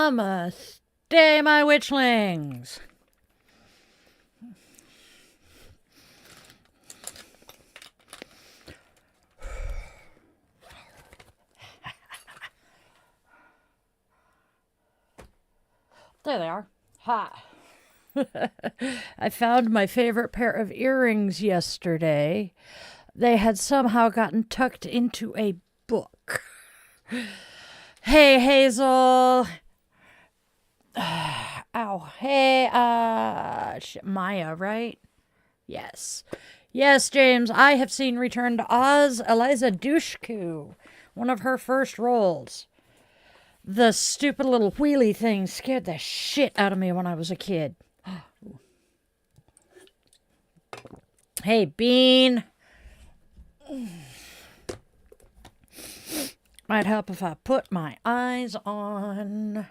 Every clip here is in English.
Namaste, my Witchlings. There they are. Ha. I found my favorite pair of earrings yesterday. They had somehow gotten tucked into a book. Hey, Hazel. Ow. Hey, Maya, right? Yes. Yes, James, I have seen Return to Oz. Eliza Dushku, one of her first roles. The stupid little wheelie thing scared the shit out of me when I was a kid. Hey, Bean. Might help if I put my eyes on.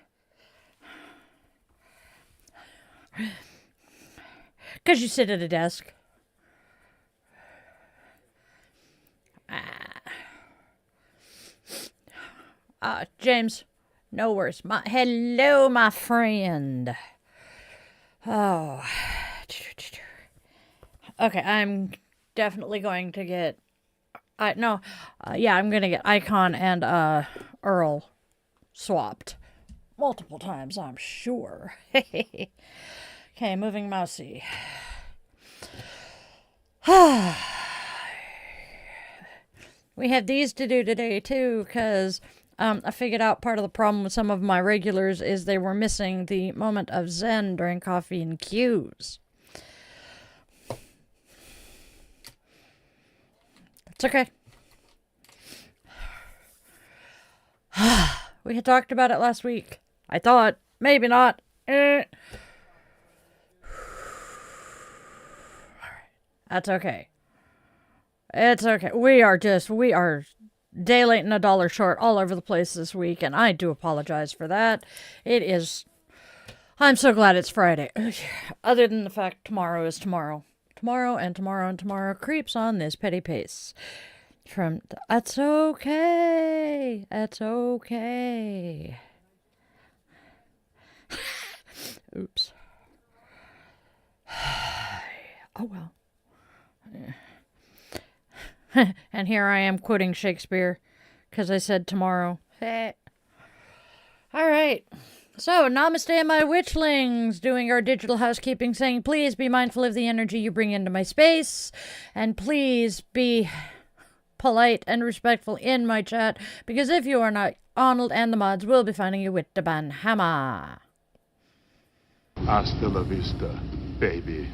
Because you sit at a desk. James, no worries. Hello, my friend. Oh. Okay, I'm definitely going to get... I'm going to get Icon and Earl swapped. Multiple times, I'm sure. Okay, moving mousey. We have these to do today, too, because I figured out part of the problem with some of my regulars is they were missing the moment of zen during coffee and cues. It's okay. We had talked about it last week. I thought. Maybe not. That's okay. It's okay. We are day late and a dollar short all over the place this week, and I do apologize for that. I'm so glad it's Friday. Other than the fact tomorrow is tomorrow. Tomorrow and tomorrow and tomorrow creeps on this petty pace. That's okay. That's okay. Oops. Oh, well. And here I am quoting Shakespeare because I said tomorrow. All right. So, Namaste, my Witchlings, doing our digital housekeeping, saying, please be mindful of the energy you bring into my space, and please be polite and respectful in my chat, because if you are not, Arnold and the mods will be finding you with the banhammer. Hasta la vista, baby.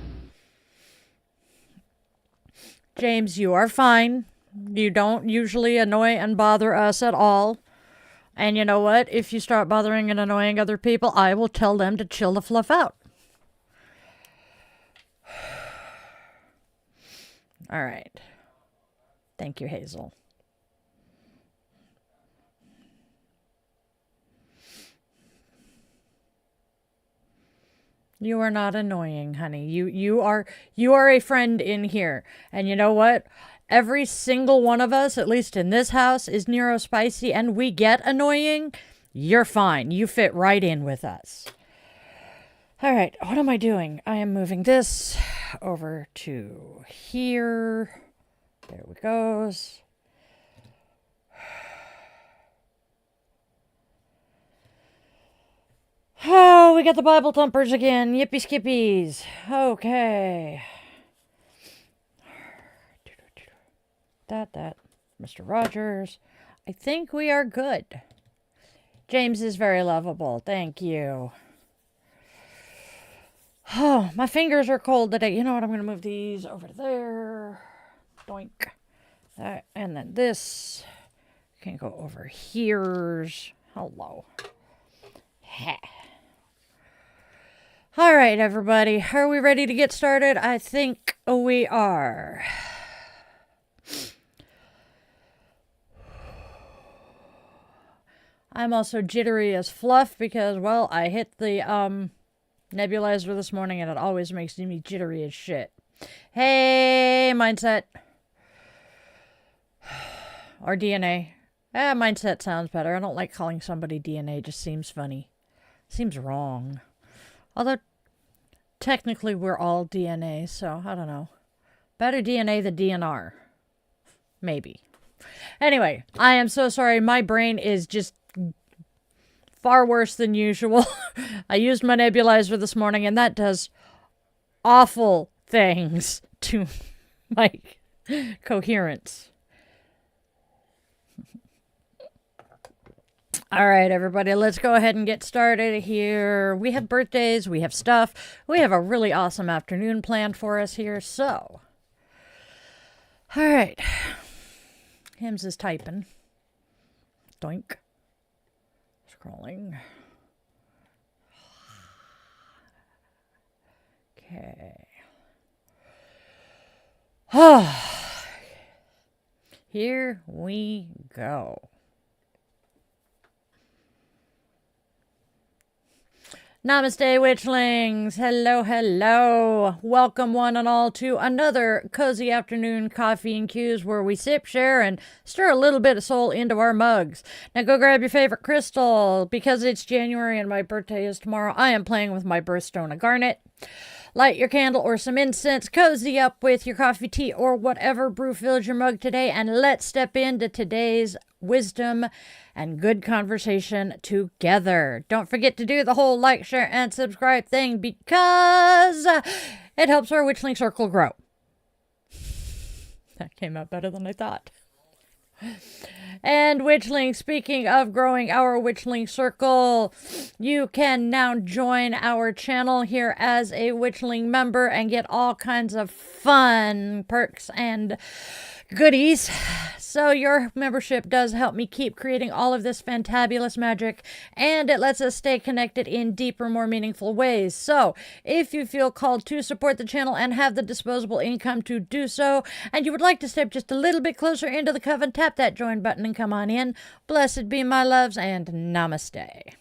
James, you are fine. You don't usually annoy and bother us at all. And you know what? If you start bothering and annoying other people, I will tell them to chill the fluff out. All right. Thank you, Hazel. You are not annoying, honey. You are a friend in here. And you know what? Every single one of us, at least in this house, is neurospicy, and we get annoying. You're fine. You fit right in with us. All right, what am I doing? I am moving this over to here. There we goes. Oh, we got the Bible thumpers again. Yippee skippies. Okay. That. Mr. Rogers. I think we are good. James is very lovable. Thank you. Oh, my fingers are cold today. You know what? I'm going to move these over there. Doink. That, and then this can go over here. Hello. Ha. All right, everybody. Are we ready to get started? I think we are. I'm also jittery as fluff because, well, I hit the nebulizer this morning and it always makes me jittery as shit. Hey, mindset. Or DNA. Mindset sounds better. I don't like calling somebody DNA. It just seems funny. Seems wrong. Although, technically, we're all DNA, so I don't know. Better DNA than DNR. Maybe. Anyway, I am so sorry. My brain is just far worse than usual. I used my nebulizer this morning, and that does awful things to my coherence. All right, everybody, let's go ahead and get started here. We have birthdays, we have stuff. We have a really awesome afternoon planned for us here, so. All right. Hims is typing. Doink. Scrolling. Okay. Here we go. Namaste, Witchlings. Hello, hello. Welcome one and all to another cozy afternoon coffee and cues where we sip, share, and stir a little bit of soul into our mugs. Now go grab your favorite crystal. Because it's January and my birthday is tomorrow, I am playing with my birthstone of garnet. Light your candle or some incense, cozy up with your coffee, tea, or whatever brew fills your mug today, and let's step into today's wisdom and good conversation together. Don't forget to do the whole like, share, and subscribe thing because it helps our Witchling circle grow. That came out better than I thought. And Witchling, speaking of growing our Witchling circle, you can now join our channel here as a Witchling member and get all kinds of fun perks and goodies. So your membership does help me keep creating all of this fantabulous magic, and it lets us stay connected in deeper, more meaningful ways. So if you feel called to support the channel and have the disposable income to do so, and you would like to step just a little bit closer into the coven, tap that join button and come on in. Blessed be my loves, and namaste.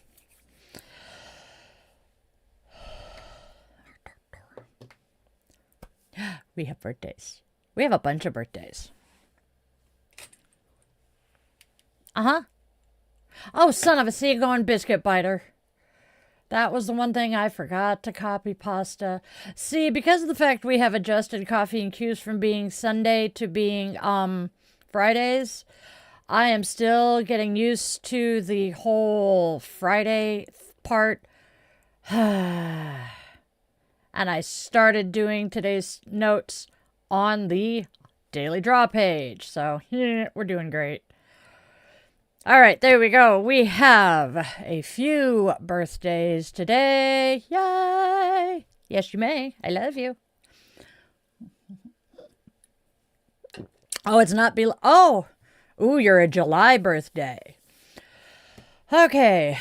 We have birthdays. We have a bunch of birthdays. Uh-huh. Oh, son of a seagoing biscuit biter. That was the one thing I forgot to copy pasta. See, because of the fact we have adjusted coffee and cues from being Sunday to being Fridays, I am still getting used to the whole Friday part. And I started doing today's notes on the daily draw page. So, we're doing great. All right, there we go. We have a few birthdays today. Yay! Yes, you may. I love you. Oh, it's not oh. Ooh, you're a July birthday. Okay.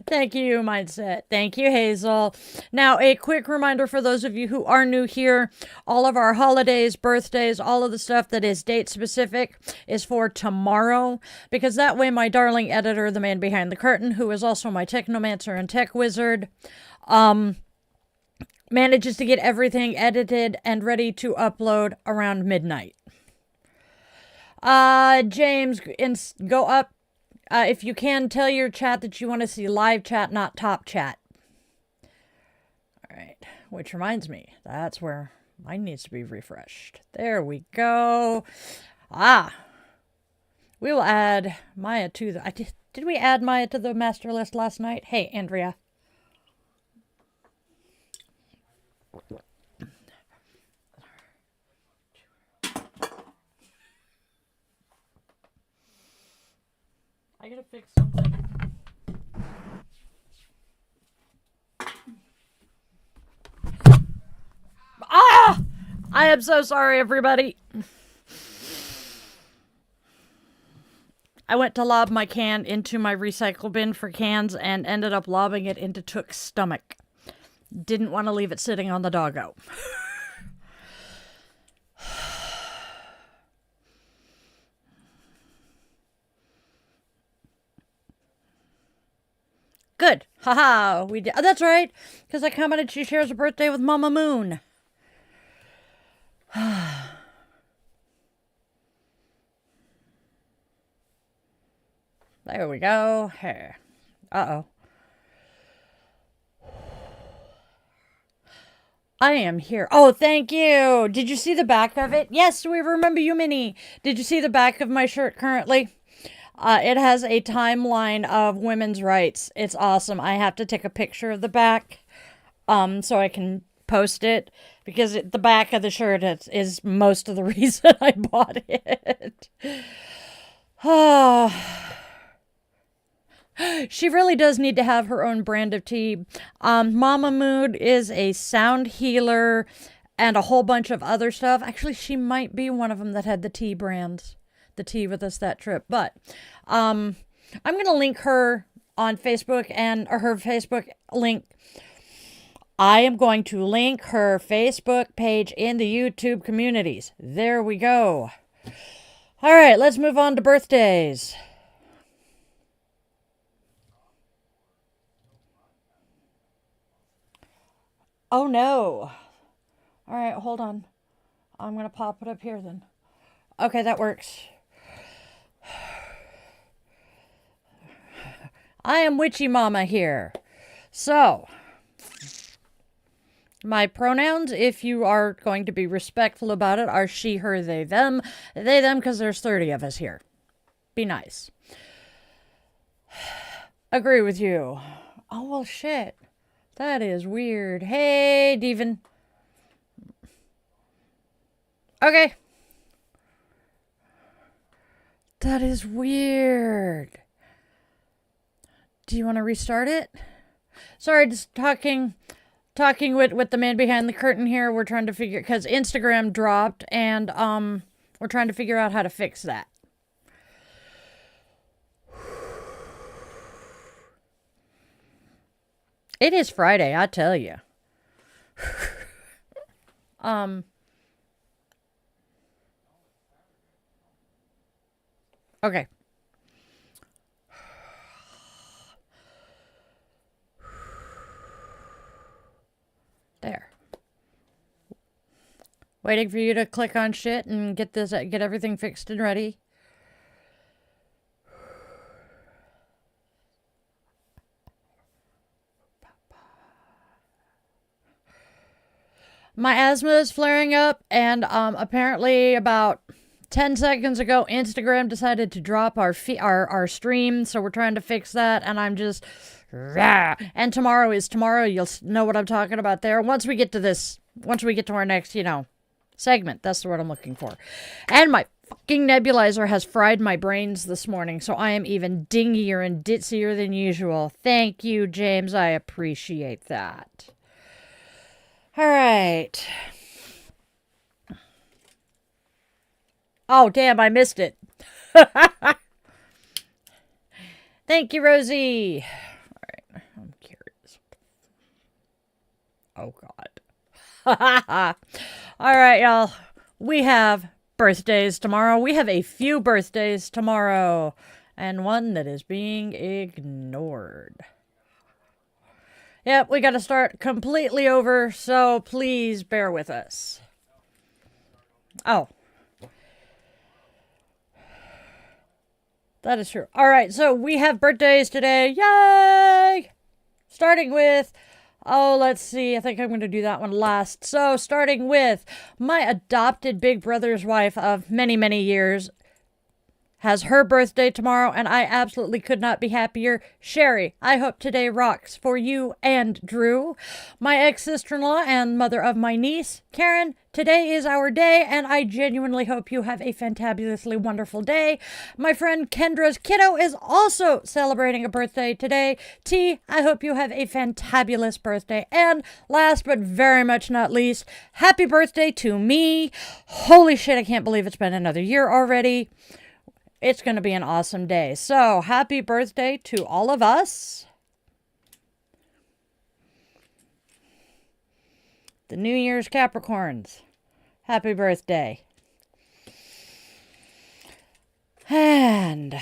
Thank you, Mindset. Thank you, Hazel. Now, a quick reminder for those of you who are new here, all of our holidays, birthdays, all of the stuff that is date specific is for tomorrow, because that way my darling editor, the man behind the curtain, who is also my technomancer and tech wizard, manages to get everything edited and ready to upload around midnight. James, go up. If you can, tell your chat that you want to see live chat, not top chat. All right. Which reminds me, that's where mine needs to be refreshed. There we go. We will add Maya to the... Did we add Maya to the master list last night? Hey, Andrea. I gotta fix something. I am so sorry, everybody. I went to lob my can into my recycle bin for cans and ended up lobbing it into Took's stomach. Didn't want to leave it sitting on the doggo. Good. Haha. We did. Oh, that's right. Because I commented she shares a birthday with Mama Moon. There we go. Here. Uh-oh. I am here. Oh, thank you. Did you see the back of it? Yes, we remember you, Minnie. Did you see the back of my shirt currently? It has a timeline of women's rights. It's awesome. I have to take a picture of the back so I can post it because the back of the shirt is most of the reason I bought it. Oh. She really does need to have her own brand of tea. Mama Mood is a sound healer and a whole bunch of other stuff. Actually, she might be one of them that had the tea brands, the tea with us that trip. But I'm going to link her on Facebook or her Facebook link. I am going to link her Facebook page in the YouTube communities. There we go. All right, let's move on to birthdays. Oh no. All right, hold on. I'm going to pop it up here then. Okay, that works. I am Witchy Mama here. So, my pronouns, if you are going to be respectful about it, are she, her, they, them. They, them, because there's 30 of us here. Be nice. Agree with you. Oh, well, shit. That is weird. Hey, Devin. Okay. That is weird. Do you want to restart it? Sorry, just talking with the man behind the curtain here. We're trying to figure, because Instagram dropped, and we're trying to figure out how to fix that. It is Friday, I tell you. Okay. There. Waiting for you to click on shit and get everything fixed and ready. My asthma is flaring up, and apparently about 10 seconds ago, Instagram decided to drop our stream, so we're trying to fix that, and I'm just... Rah. And tomorrow is tomorrow. You'll know what I'm talking about there. Once we get to our next, segment. That's the word I'm looking for. And my fucking nebulizer has fried my brains this morning, so I am even dingier and ditzier than usual. Thank you, James. I appreciate that. All right. Oh, damn, I missed it. Thank you, Rosie. All right, I'm curious. Oh, God. All right, y'all. We have birthdays tomorrow. We have a few birthdays tomorrow, and one that is being ignored. Yep, we got to start completely over, so please bear with us. Oh. That is true. All right, so we have birthdays today. Yay! Starting with, let's see. I think I'm going to do that one last. So, starting with my adopted big brother's wife of many, many years, has her birthday tomorrow, and I absolutely could not be happier. Sherry, I hope today rocks for you and Drew. My ex-sister-in-law and mother of my niece, Karen, today is our day, and I genuinely hope you have a fantabulously wonderful day. My friend Kendra's kiddo is also celebrating a birthday today. T, I hope you have a fantabulous birthday. And last but very much not least, happy birthday to me. Holy shit, I can't believe it's been another year already. It's going to be an awesome day. So, happy birthday to all of us. The New Year's Capricorns. Happy birthday. And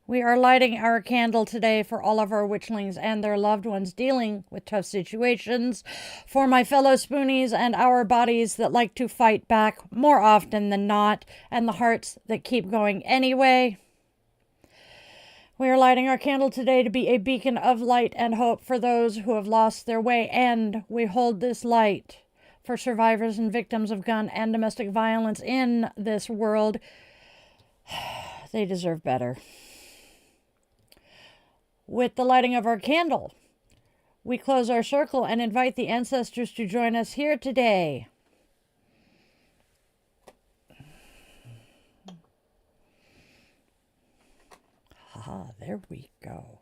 we are lighting our candle today for all of our witchlings and their loved ones dealing with tough situations, for my fellow spoonies and our bodies that like to fight back more often than not, and the hearts that keep going anyway. We are lighting our candle today to be a beacon of light and hope for those who have lost their way, and we hold this light for survivors and victims of gun and domestic violence in this world. They deserve better. With the lighting of our candle, we close our circle and invite the ancestors to join us here today. Ah, there we go.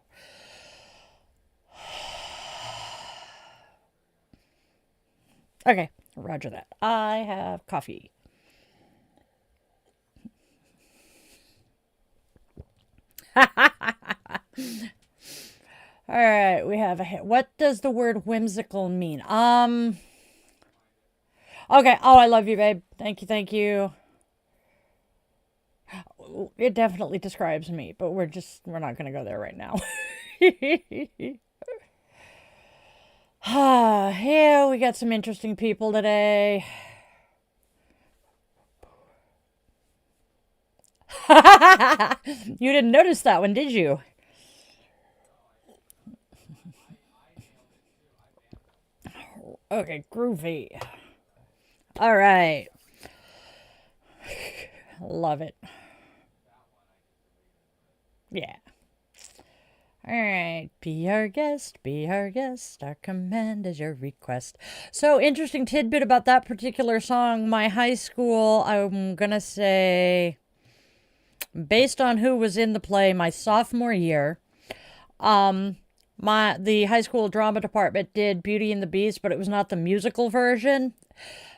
Okay, roger that. I have coffee. All right, we have a hit. What does the word whimsical mean? Okay. Oh, I love you, babe. Thank you, thank you. It definitely describes me, but we're not going to go there right now. Yeah, we got some interesting people today. You didn't notice that one, did you? Okay, groovy. All right. Love it. Yeah. All right. Be our guest, be our guest. Our command is your request. So, interesting tidbit about that particular song. My high school, I'm going to say, based on who was in the play, my sophomore year, the high school drama department did Beauty and the Beast, but it was not the musical version.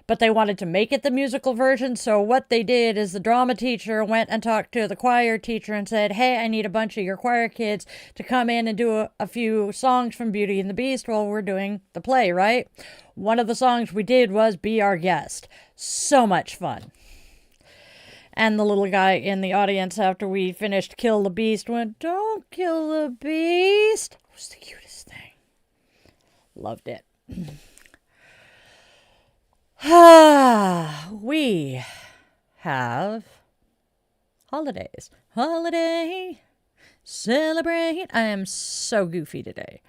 But they wanted to make it the musical version, so what they did is the drama teacher went and talked to the choir teacher and said, hey, I need a bunch of your choir kids to come in and do a few songs from Beauty and the Beast while we're doing the play, right? One of the songs we did was Be Our Guest. So much fun. And the little guy in the audience after we finished Kill the Beast went, don't kill the beast. It was the cutest thing. Loved it. We have holidays. Holiday, celebrate. I am so goofy today.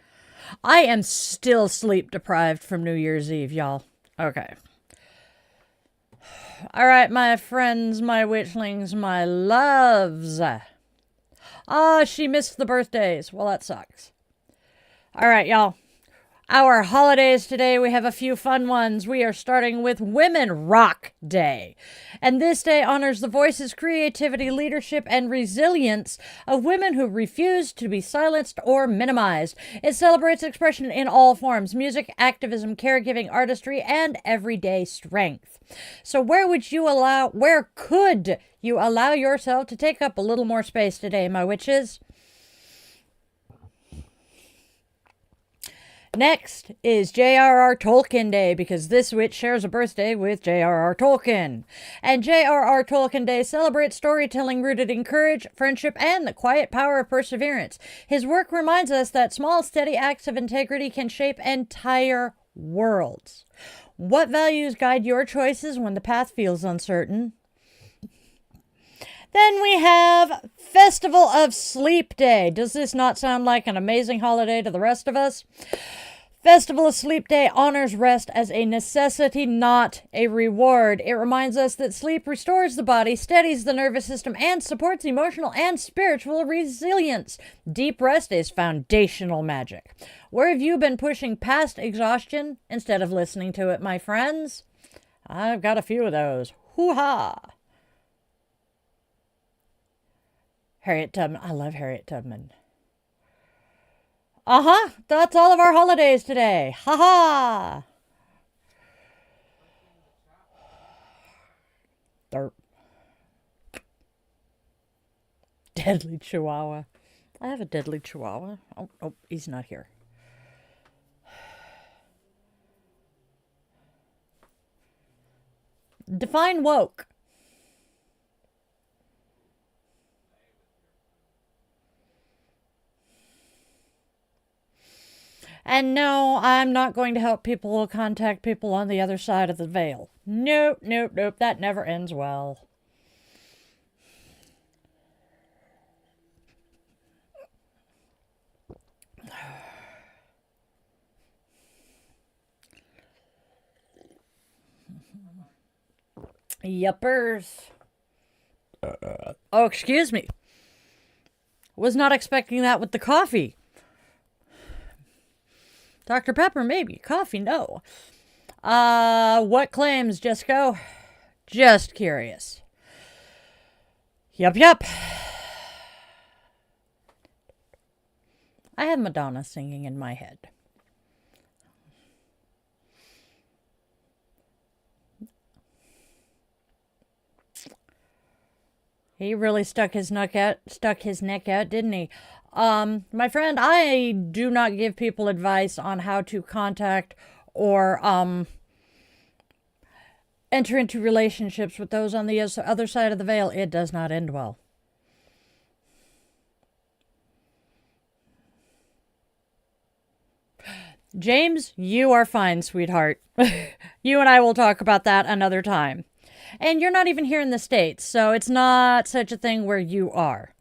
I am still sleep deprived from New Year's Eve, y'all. Okay. All right, my friends, my witchlings, my loves. She missed the birthdays. Well, that sucks. All right, y'all. Our holidays today, we have a few fun ones. We are starting with Women Rock Day. And this day honors the voices, creativity, leadership, and resilience of women who refuse to be silenced or minimized. It celebrates expression in all forms: music, activism, caregiving, artistry, and everyday strength. So where could you allow yourself to take up a little more space today, my witches? Next is J.R.R. Tolkien Day, because this witch shares a birthday with J.R.R. Tolkien. And J.R.R. Tolkien Day celebrates storytelling rooted in courage, friendship, and the quiet power of perseverance. His work reminds us that small, steady acts of integrity can shape entire worlds. What values guide your choices when the path feels uncertain? Then we have Festival of Sleep Day. Does this not sound like an amazing holiday to the rest of us? Festival of Sleep Day honors rest as a necessity, not a reward. It reminds us that sleep restores the body, steadies the nervous system, and supports emotional and spiritual resilience. Deep rest is foundational magic. Where have you been pushing past exhaustion instead of listening to it, my friends? I've got a few of those. Hoo-ha! Harriet Tubman. I love Harriet Tubman. That's all of our holidays today. Ha-ha! Derp. Deadly Chihuahua. I have a deadly Chihuahua. Oh, he's not here. Define woke. And no, I'm not going to help people contact people on the other side of the veil. Nope. That never ends well. Yuppers. Oh, excuse me. Was not expecting that with the coffee. Dr. Pepper, maybe. Coffee, no. What claims, Jessica? Just curious. Yup. I have Madonna singing in my head. He really stuck his neck out, didn't he? My friend, I do not give people advice on how to contact or enter into relationships with those on the other side of the veil. It does not end well. James, you are fine, sweetheart. You and I will talk about that another time. And you're not even here in the States, so it's not such a thing where you are.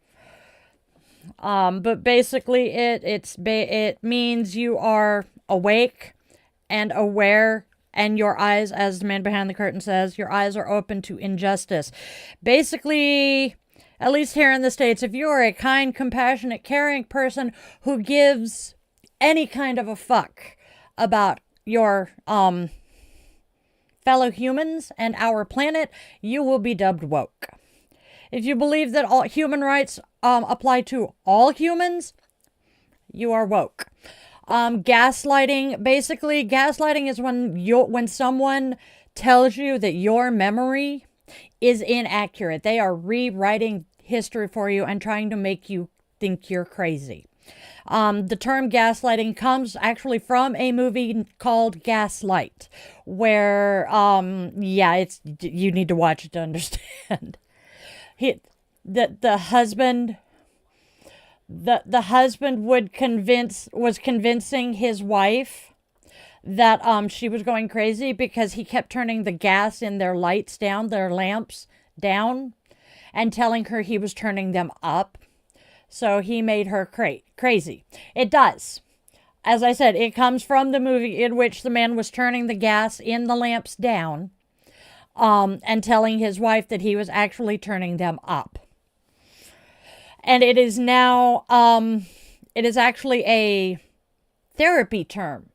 But basically it means you are awake and aware, and your eyes, as the man behind the curtain says, your eyes are open to injustice. Basically, at least here in the States, if you're a kind, compassionate, caring person who gives any kind of a fuck about your fellow humans and our planet, you will be dubbed woke. If you believe that all human rights apply to all humans, you are woke. Gaslighting, basically, gaslighting is when someone tells you that your memory is inaccurate. They are rewriting history for you and trying to make you think you're crazy. The term gaslighting comes actually from a movie called Gaslight, where, you need to watch it to understand. The husband was convincing his wife that she was going crazy because he kept turning the gas in their lamps down, and telling her he was turning them up. So he made her crazy. It does. As I said, it comes from the movie in which the man was turning the gas in the lamps down, and telling his wife that he was actually turning them up. And it is now, it is actually a therapy term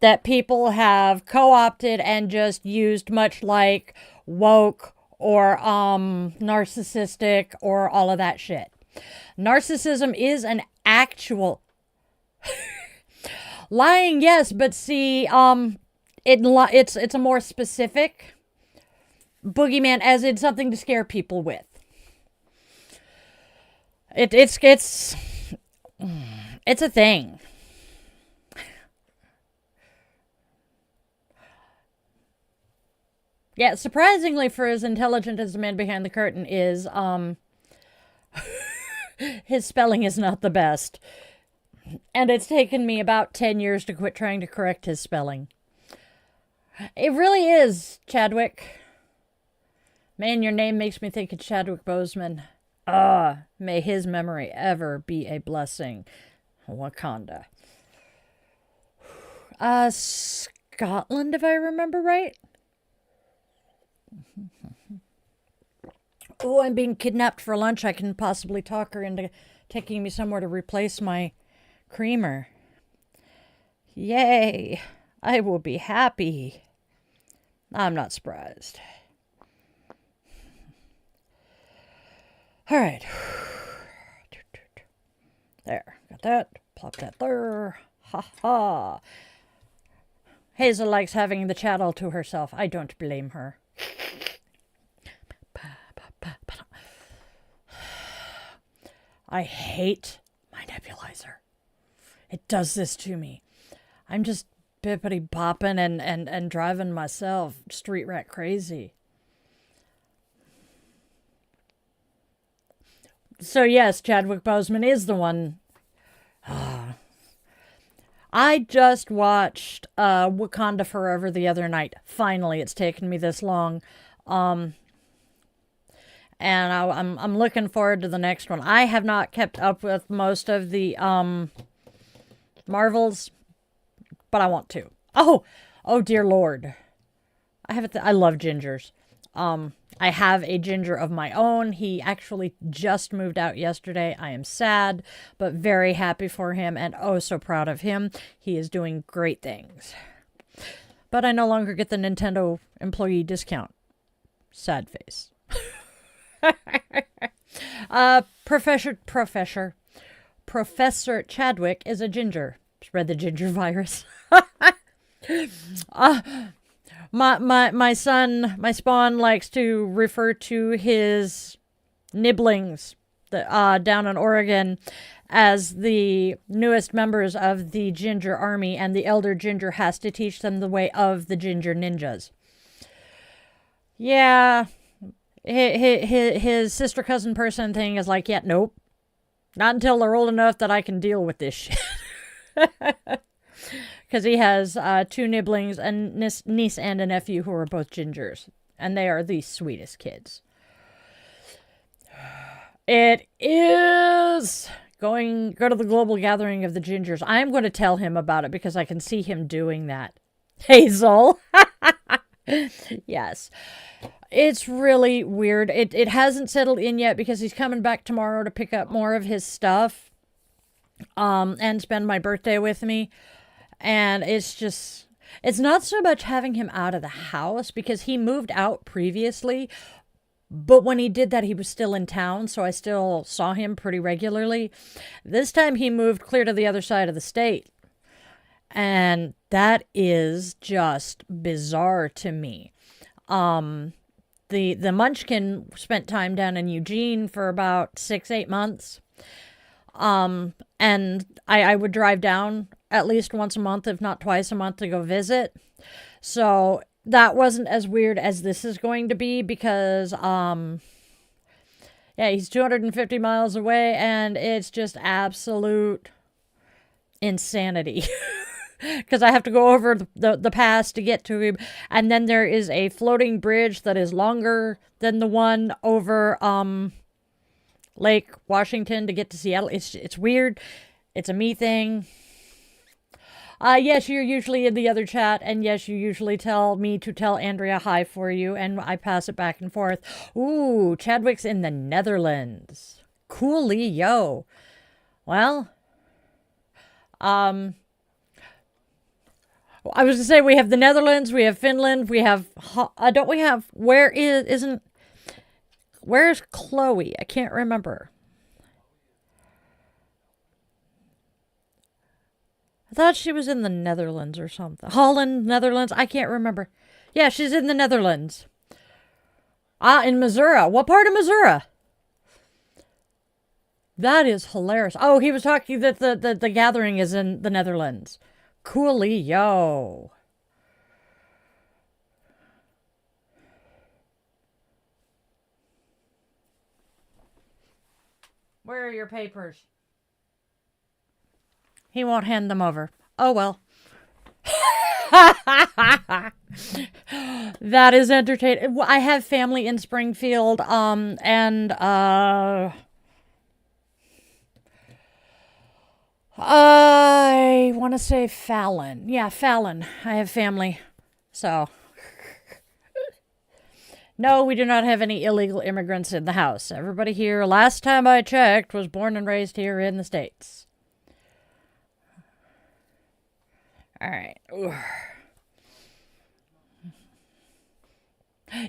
that people have co-opted and just used, much like woke or narcissistic or all of that shit. Narcissism is an actual lying, yes, but see, it's a more specific boogeyman, as in something to scare people with. It's a thing. Yeah, surprisingly, for as intelligent as the man behind the curtain is, his spelling is not the best. And it's taken me about 10 years to quit trying to correct his spelling. It really is, Chadwick. Man, your name makes me think of Chadwick Boseman. May his memory ever be a blessing. Wakanda. Scotland, if I remember right. Oh, I'm being kidnapped for lunch. I can possibly talk her into taking me somewhere to replace my creamer. Yay. I will be happy. I'm not surprised. All right. There. Got that. Plop that there. Ha ha. Hazel likes having the chat all to herself. I don't blame her. I hate my nebulizer. It does this to me. I'm just bippity bopping and driving myself street rat crazy. So yes, Chadwick Boseman is the one. I just watched Wakanda Forever the other night. Finally, it's taken me this long. And I'm looking forward to the next one. I have not kept up with most of the Marvels, but I want to. Oh dear Lord. I love gingers. I have a ginger of my own. He actually just moved out yesterday. I am sad, but very happy for him and oh so proud of him. He is doing great things. But I no longer get the Nintendo employee discount. Sad face. Professor Chadwick is a ginger. Spread the ginger virus. My son, my spawn likes to refer to his nibblings down in Oregon as the newest members of the ginger army, and the elder ginger has to teach them the way of the ginger ninjas. Yeah, his sister cousin person thing is like, yeah, nope. Not until they're old enough that I can deal with this shit. Because he has 2 nibblings, a niece and a nephew who are both gingers. And they are the sweetest kids. It is go to the global gathering of the gingers. I'm going to tell him about it because I can see him doing that. Hazel. Yes. It's really weird. It hasn't settled in yet because he's coming back tomorrow to pick up more of his stuff. And spend my birthday with me. And it's not so much having him out of the house because he moved out previously. But when he did that, he was still in town, so I still saw him pretty regularly. This time he moved clear to the other side of the state. And that is just bizarre to me. The Munchkin spent time down in Eugene for about 6-8 months. And I would drive down at least once a month, if not twice a month, to go visit. So that wasn't as weird as this is going to be because, yeah, he's 250 miles away and it's just absolute insanity. Because I have to go over the pass to get to him. And then there is a floating bridge that is longer than the one over, Lake Washington to get to Seattle. It's weird. It's a me thing. Yes, you're usually in the other chat, and yes, you usually tell me to tell Andrea hi for you, and I pass it back and forth. Ooh, Chadwick's in the Netherlands. Coolio. Well, I was gonna say we have the Netherlands, we have Finland, we have don't we have where's Chloe? I can't remember. I thought she was in the Netherlands or something. Holland, Netherlands, I can't remember. Yeah, she's in the Netherlands. In Missouri. What part of Missouri? That is hilarious. Oh, he was talking that the gathering is in the Netherlands. Coolio. Where are your papers? He won't hand them over. Oh, well. That is entertaining. I have family in Springfield, and I want to say Fallon. Yeah, Fallon. I have family. So, no, we do not have any illegal immigrants in the house. Everybody here, last time I checked, was born and raised here in the States. All right.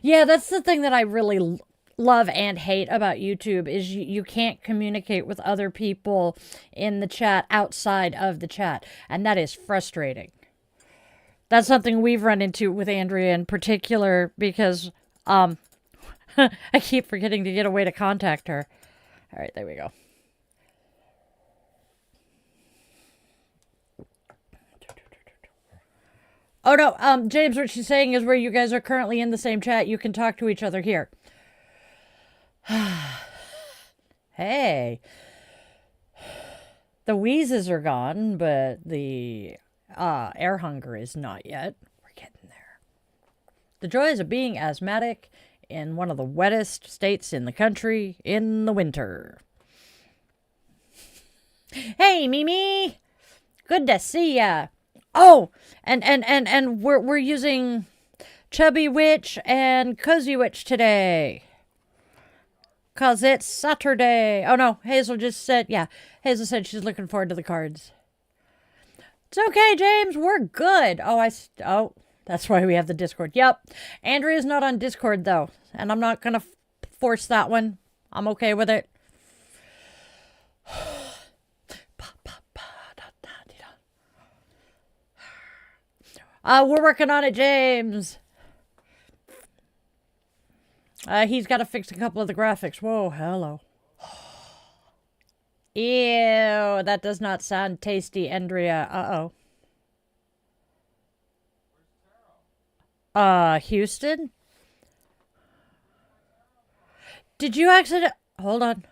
Yeah, that's the thing that I really love and hate about YouTube is you can't communicate with other people in the chat outside of the chat, and that is frustrating. That's something we've run into with Andrea in particular because I keep forgetting to get a way to contact her. All right, there we go. Oh, no, James, what she's saying is where you guys are currently in the same chat, you can talk to each other here. Hey. The wheezes are gone, but the air hunger is not yet. We're getting there. The joys of being asthmatic in one of the wettest states in the country in the winter. Hey, Mimi! Good to see ya! Oh, and we're using Chubby Witch and Cozy Witch today. Because it's Saturday. Oh, no. Hazel just said, yeah. Hazel said she's looking forward to the cards. It's okay, James. We're good. Oh, that's why we have the Discord. Yep. Andrea's not on Discord, though. And I'm not going to force that one. I'm okay with it. We're working on it, James. He's got to fix a couple of the graphics. Whoa, hello. Ew, that does not sound tasty, Andrea. Houston? Did you accident... Hold on.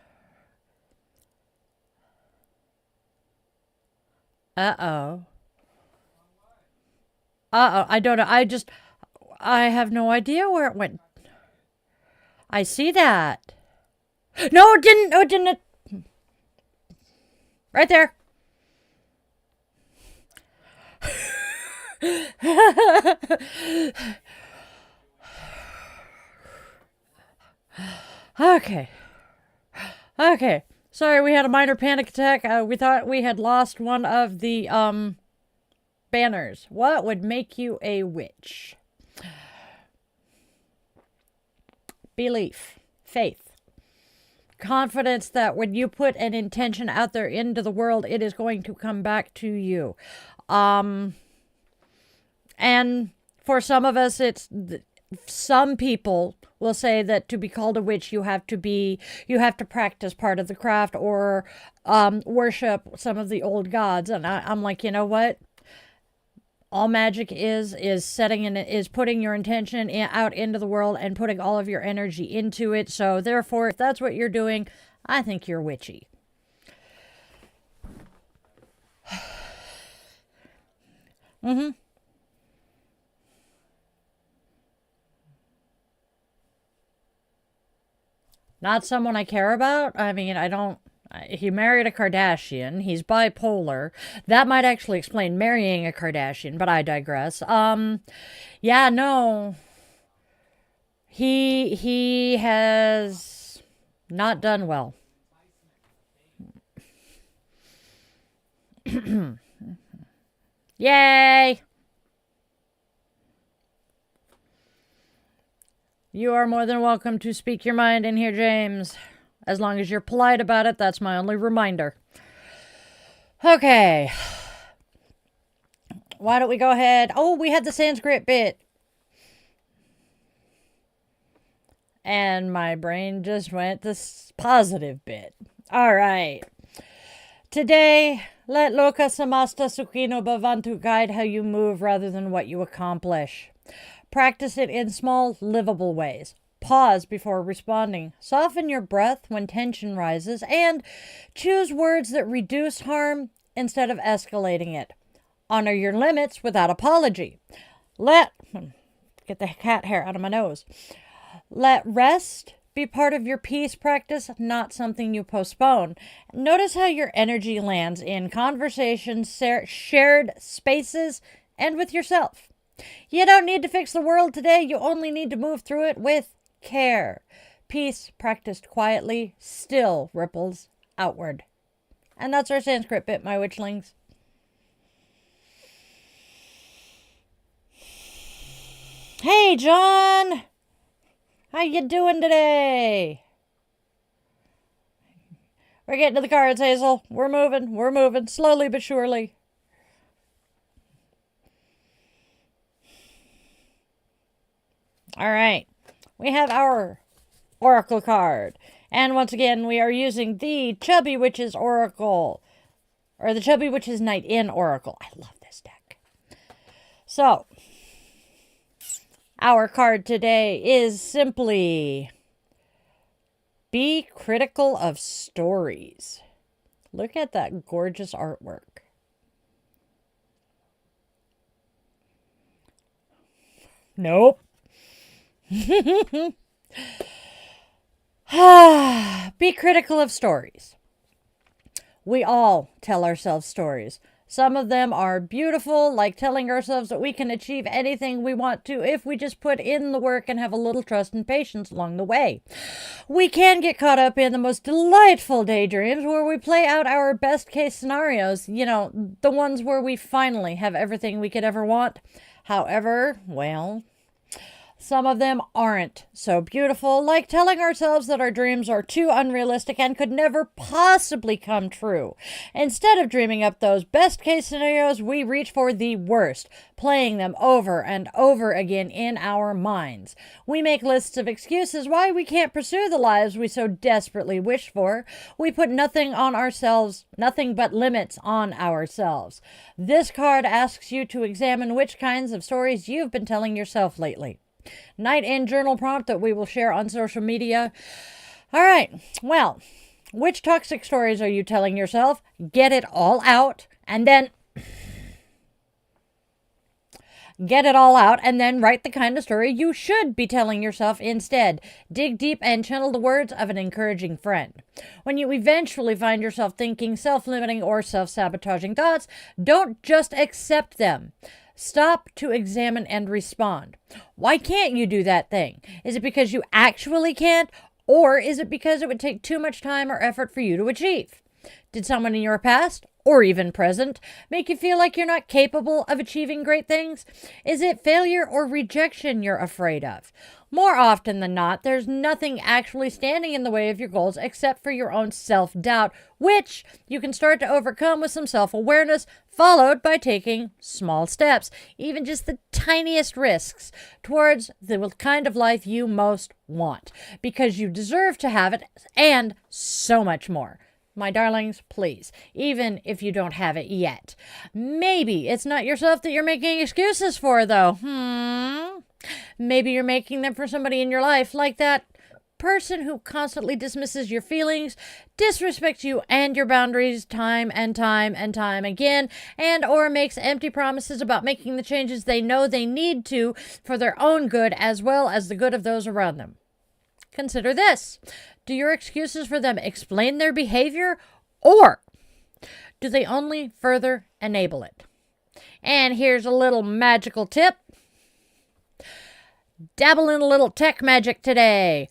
I don't know. I have no idea where it went. I see that. No, it didn't. No, it didn't. Right there. Okay. Okay. Sorry, we had a minor panic attack. We thought we had lost one of the, banners. What would make you a witch? Belief. Faith. Confidence that when you put an intention out there into the world, it is going to come back to you. And for some of us, some people will say that to be called a witch, you have to practice part of the craft or worship some of the old gods. And I'm like, you know what? All magic is putting your intention out into the world and putting all of your energy into it. So therefore, if that's what you're doing, I think you're witchy. Mm-hmm. Not someone I care about. I mean, he married a Kardashian. He's bipolar. That might actually explain marrying a Kardashian, but I digress. Yeah, no. He has not done well. Yay! You are more than welcome to speak your mind in here, James. As long as you're polite about it, that's my only reminder. Okay. Why don't we go ahead? Oh, we had the Sanskrit bit. And my brain just went this positive bit. All right. Today, let Loka Samasta Sukhino Bhavantu guide how you move rather than what you accomplish. Practice it in small, livable ways. Pause before responding. Soften your breath when tension rises, and choose words that reduce harm instead of escalating it. Honor your limits without apology. Get the cat hair out of my nose. Let rest be part of your peace practice, not something you postpone. Notice how your energy lands in conversations, shared spaces, and with yourself. You don't need to fix the world today. You only need to move through it with care. Peace practiced quietly still ripples outward. And that's our Sanskrit bit, my witchlings. Hey, John! How you doing today? We're getting to the cards, Hazel. We're moving, slowly but surely. All right. We have our Oracle card. And once again, we are using the Chubby Witch's Oracle. Or the Chubby Witch's Night In Oracle. I love this deck. So, our card today is simply be critical of stories. Look at that gorgeous artwork. Nope. Be critical of stories. We all tell ourselves stories. Some of them are beautiful, like telling ourselves that we can achieve anything we want to if we just put in the work and have a little trust and patience along the way. We can get caught up in the most delightful daydreams where we play out our best case scenarios, the ones where we finally have everything we could ever want. However, well, some of them aren't so beautiful, like telling ourselves that our dreams are too unrealistic and could never possibly come true. Instead of dreaming up those best case scenarios, we reach for the worst, playing them over and over again in our minds. We make lists of excuses why we can't pursue the lives we so desperately wish for. We put nothing on ourselves, nothing but limits on ourselves. This card asks you to examine which kinds of stories you've been telling yourself lately. Night in journal prompt that we will share on social media. All right, well, which toxic stories are you telling yourself? Get it all out and then write the kind of story you should be telling yourself instead. Dig deep and channel the words of an encouraging friend. When you eventually find yourself thinking self-limiting or self-sabotaging thoughts, don't just accept them. Stop to examine and respond. Why can't you do that thing? Is it because you actually can't? Or is it because it would take too much time or effort for you to achieve? Did someone in your past, or even present, make you feel like you're not capable of achieving great things? Is it failure or rejection you're afraid of? More often than not, there's nothing actually standing in the way of your goals except for your own self-doubt, which you can start to overcome with some self-awareness, followed by taking small steps, even just the tiniest risks, towards the kind of life you most want, because you deserve to have it, and so much more. My darlings, please, even if you don't have it yet. Maybe it's not yourself that you're making excuses for, though. Maybe you're making them for somebody in your life, like that person who constantly dismisses your feelings, disrespects you and your boundaries time and time and time again, and or makes empty promises about making the changes they know they need to for their own good as well as the good of those around them. Consider this. Do your excuses for them explain their behavior, or do they only further enable it? And here's a little magical tip. Dabble in a little tech magic today.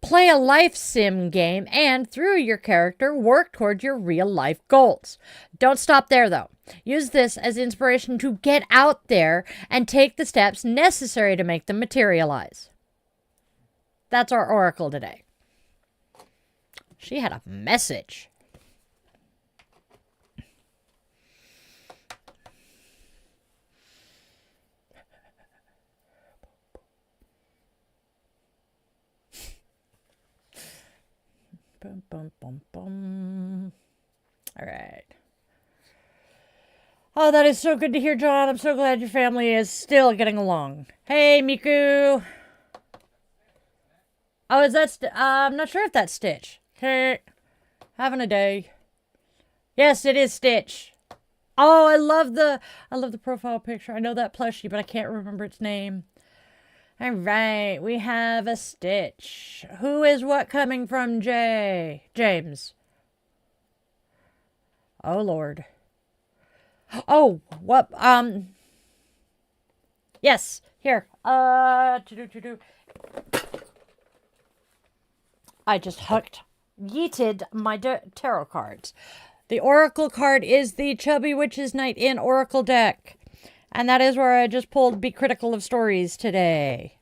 Play a life sim game and, through your character, work toward your real life goals. Don't stop there, though. Use this as inspiration to get out there and take the steps necessary to make them materialize. That's our oracle today. She had a message. Bum, bum, bum, bum. All right. Oh, that is so good to hear, John. I'm so glad your family is still getting along. Hey, Miku. Oh, is that... I'm not sure if that's Stitch. Hey, having a day. Yes, it is Stitch. Oh, I love the profile picture. I know that plushie, but I can't remember its name. All right, we have a Stitch. Who is what coming from James? Oh, Lord. Oh, what? Yes, here. I just yeeted my tarot cards. The Oracle card is the Chubby Witch's Night in Oracle deck. And that is where I just pulled Be Critical of Stories today.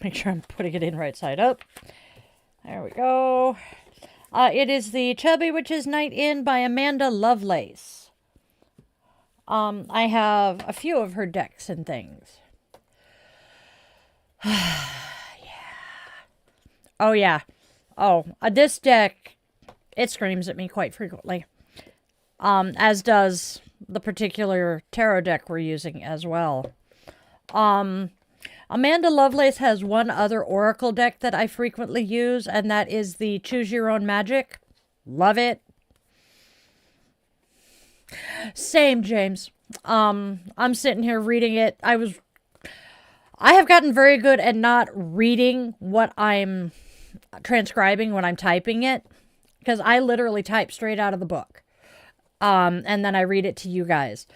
Make sure I'm putting it in right side up. There we go. It is the Chubby Witch's Night In by Amanda Lovelace. I have a few of her decks and things. Yeah. Oh, yeah. Oh, this deck, it screams at me quite frequently. As does the particular tarot deck we're using as well. Amanda Lovelace has one other oracle deck that I frequently use, and that is the Choose Your Own Magic. Love it. Same, James. I'm sitting here reading it. I have gotten very good at not reading what I'm transcribing when I'm typing it, because I literally type straight out of the book. And then I read it to you guys.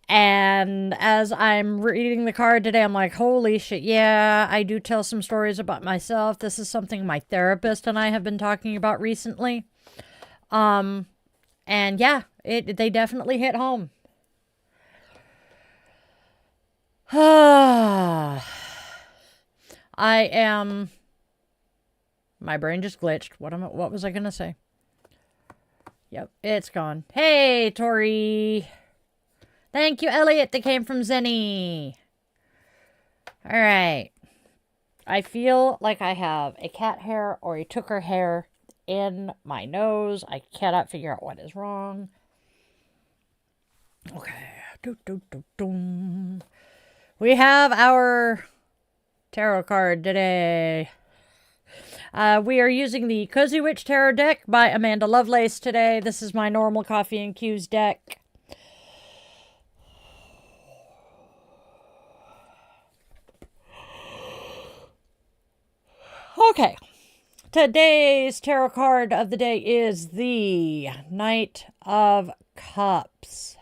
And as I'm reading the card today, I'm like, holy shit, yeah, I do tell some stories about myself. This is something my therapist and I have been talking about recently. And yeah, they definitely hit home. My brain just glitched. What was I going to say? Yep, it's gone. Hey, Tori. Thank you, Elliot, that came from Zenny. All right. I feel like I have a cat hair or a tucker hair in my nose. I cannot figure out what is wrong. Okay. We have our tarot card today. We are using the Cozy Witch Tarot deck by Amanda Lovelace today. This is my normal Coffee and Q's deck. Okay. Today's tarot card of the day is the Knight of Cups.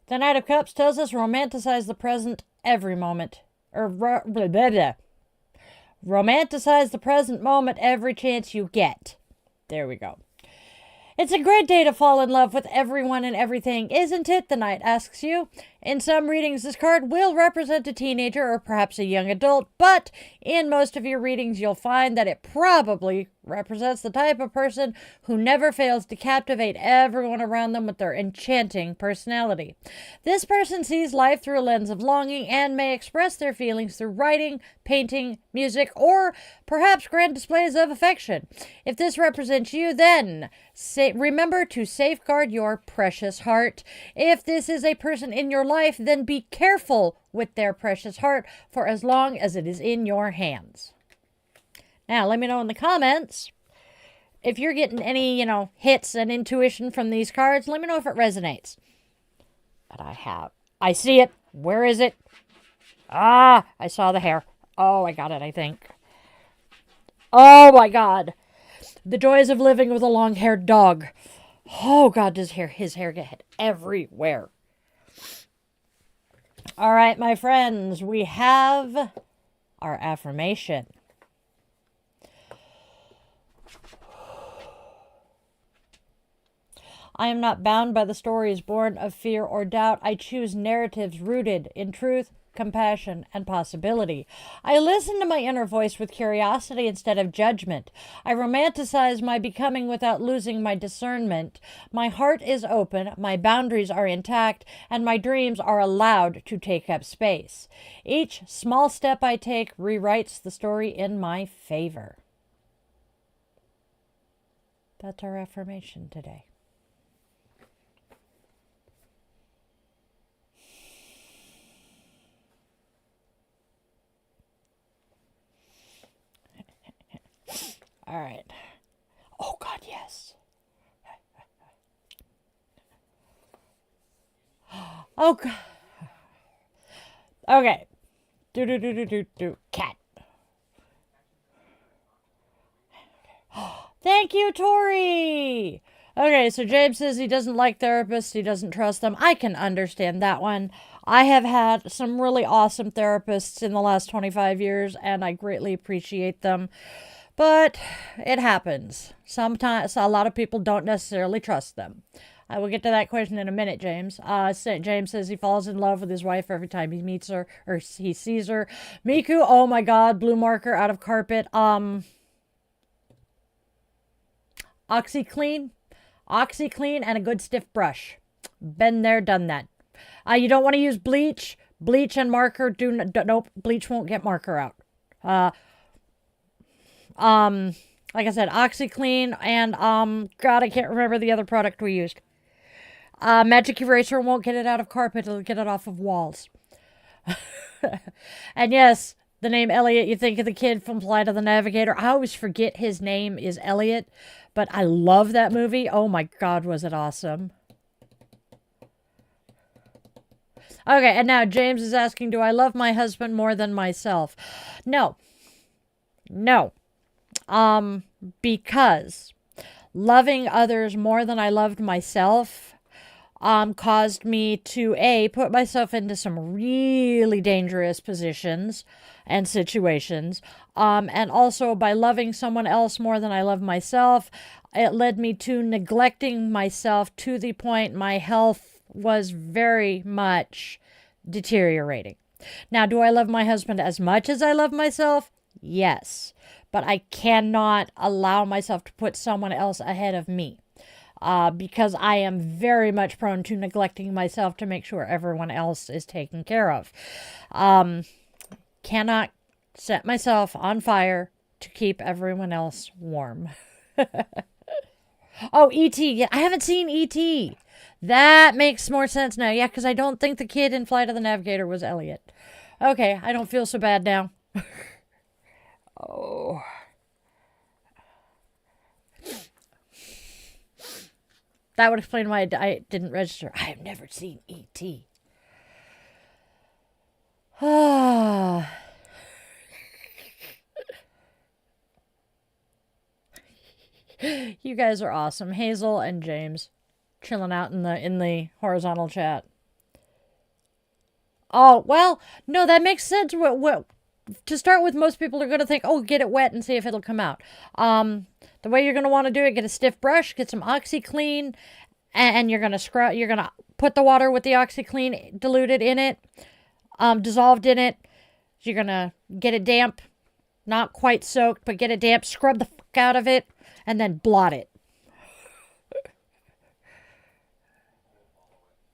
The Knight of Cups tells us romanticize the present every moment. Romanticize the present moment every chance you get. There we go. It's a great day to fall in love with everyone and everything, isn't it? The Knight asks you. In some readings, this card will represent a teenager or perhaps a young adult, but in most of your readings, you'll find that it probably represents the type of person who never fails to captivate everyone around them with their enchanting personality. This person sees life through a lens of longing and may express their feelings through writing, painting, music, or perhaps grand displays of affection. If this represents you, then remember to safeguard your precious heart. If this is a person in your life, then be careful with their precious heart for as long as it is in your hands. Now, let me know in the comments if you're getting any, hits and intuition from these cards. Let me know if it resonates. But I see it. Where is it? I saw the hair. Oh, I got it, I think. Oh, my God. The joys of living with a long-haired dog. Oh, God, does his hair get hit everywhere. All right, my friends, we have our affirmation. I am not bound by the stories born of fear or doubt. I choose narratives rooted in truth, compassion, and possibility. I listen to my inner voice with curiosity instead of judgment. I romanticize my becoming without losing my discernment. My heart is open, my boundaries are intact, and my dreams are allowed to take up space. Each small step I take rewrites the story in my favor. That's our affirmation today. All right. Oh, God, yes. Oh, God. Okay. Cat. Thank you, Tori. Okay, so James says he doesn't like therapists. He doesn't trust them. I can understand that one. I have had some really awesome therapists in the last 25 years, and I greatly appreciate them. But it happens. Sometimes a lot of people don't necessarily trust them. I will get to that question in a minute, James. James says he falls in love with his wife every time he meets her or he sees her. Miku, oh my God, blue marker out of carpet. OxyClean and a good stiff brush. Been there, done that. You don't want to use bleach. Bleach and marker nope. Bleach won't get marker out. Like I said, OxyClean and, God, I can't remember the other product we used. Magic Eraser won't get it out of carpet. It'll get it off of walls. And yes, the name Elliot, you think of the kid from Flight of the Navigator. I always forget his name is Elliot, but I love that movie. Oh my God, was it awesome. Okay, and now James is asking, do I love my husband more than myself? No. No. Because loving others more than I loved myself caused me to put myself into some really dangerous positions and situations. And also by loving someone else more than I love myself, it led me to neglecting myself to the point my health was very much deteriorating. Now, do I love my husband as much as I love myself? Yes. But I cannot allow myself to put someone else ahead of me. Because I am very much prone to neglecting myself to make sure everyone else is taken care of. Cannot set myself on fire to keep everyone else warm. Oh, E.T. Yeah, I haven't seen E.T. That makes more sense now. Yeah, because I don't think the kid in Flight of the Navigator was Elliot. Okay, I don't feel so bad now. Oh. That would explain why I didn't register. I have never seen E.T. Ah. You guys are awesome. Hazel and James chilling out in the horizontal chat. Oh, well, no, that makes sense. What to start with, most people are going to think, oh, get it wet and see if it'll come out. The way you're going to want to do it, get a stiff brush, get some OxyClean, and you're going to scrub. You're going to put the water with the OxyClean diluted in it, dissolved in it. You're going to get it damp, not quite soaked, but get it damp. Scrub the fuck out of it, and then blot it.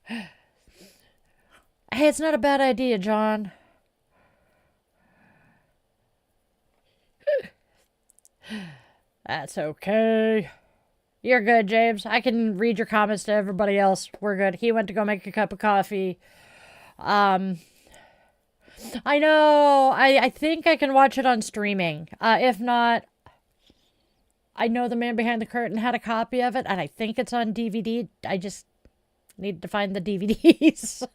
Hey, it's not a bad idea, John. That's okay. You're good, James. I can read your comments to everybody else. We're good. He went to go make a cup of coffee. I know. I think I can watch it on streaming. If not, I know the man behind the curtain had a copy of it, and I think it's on DVD. I just need to find the DVDs.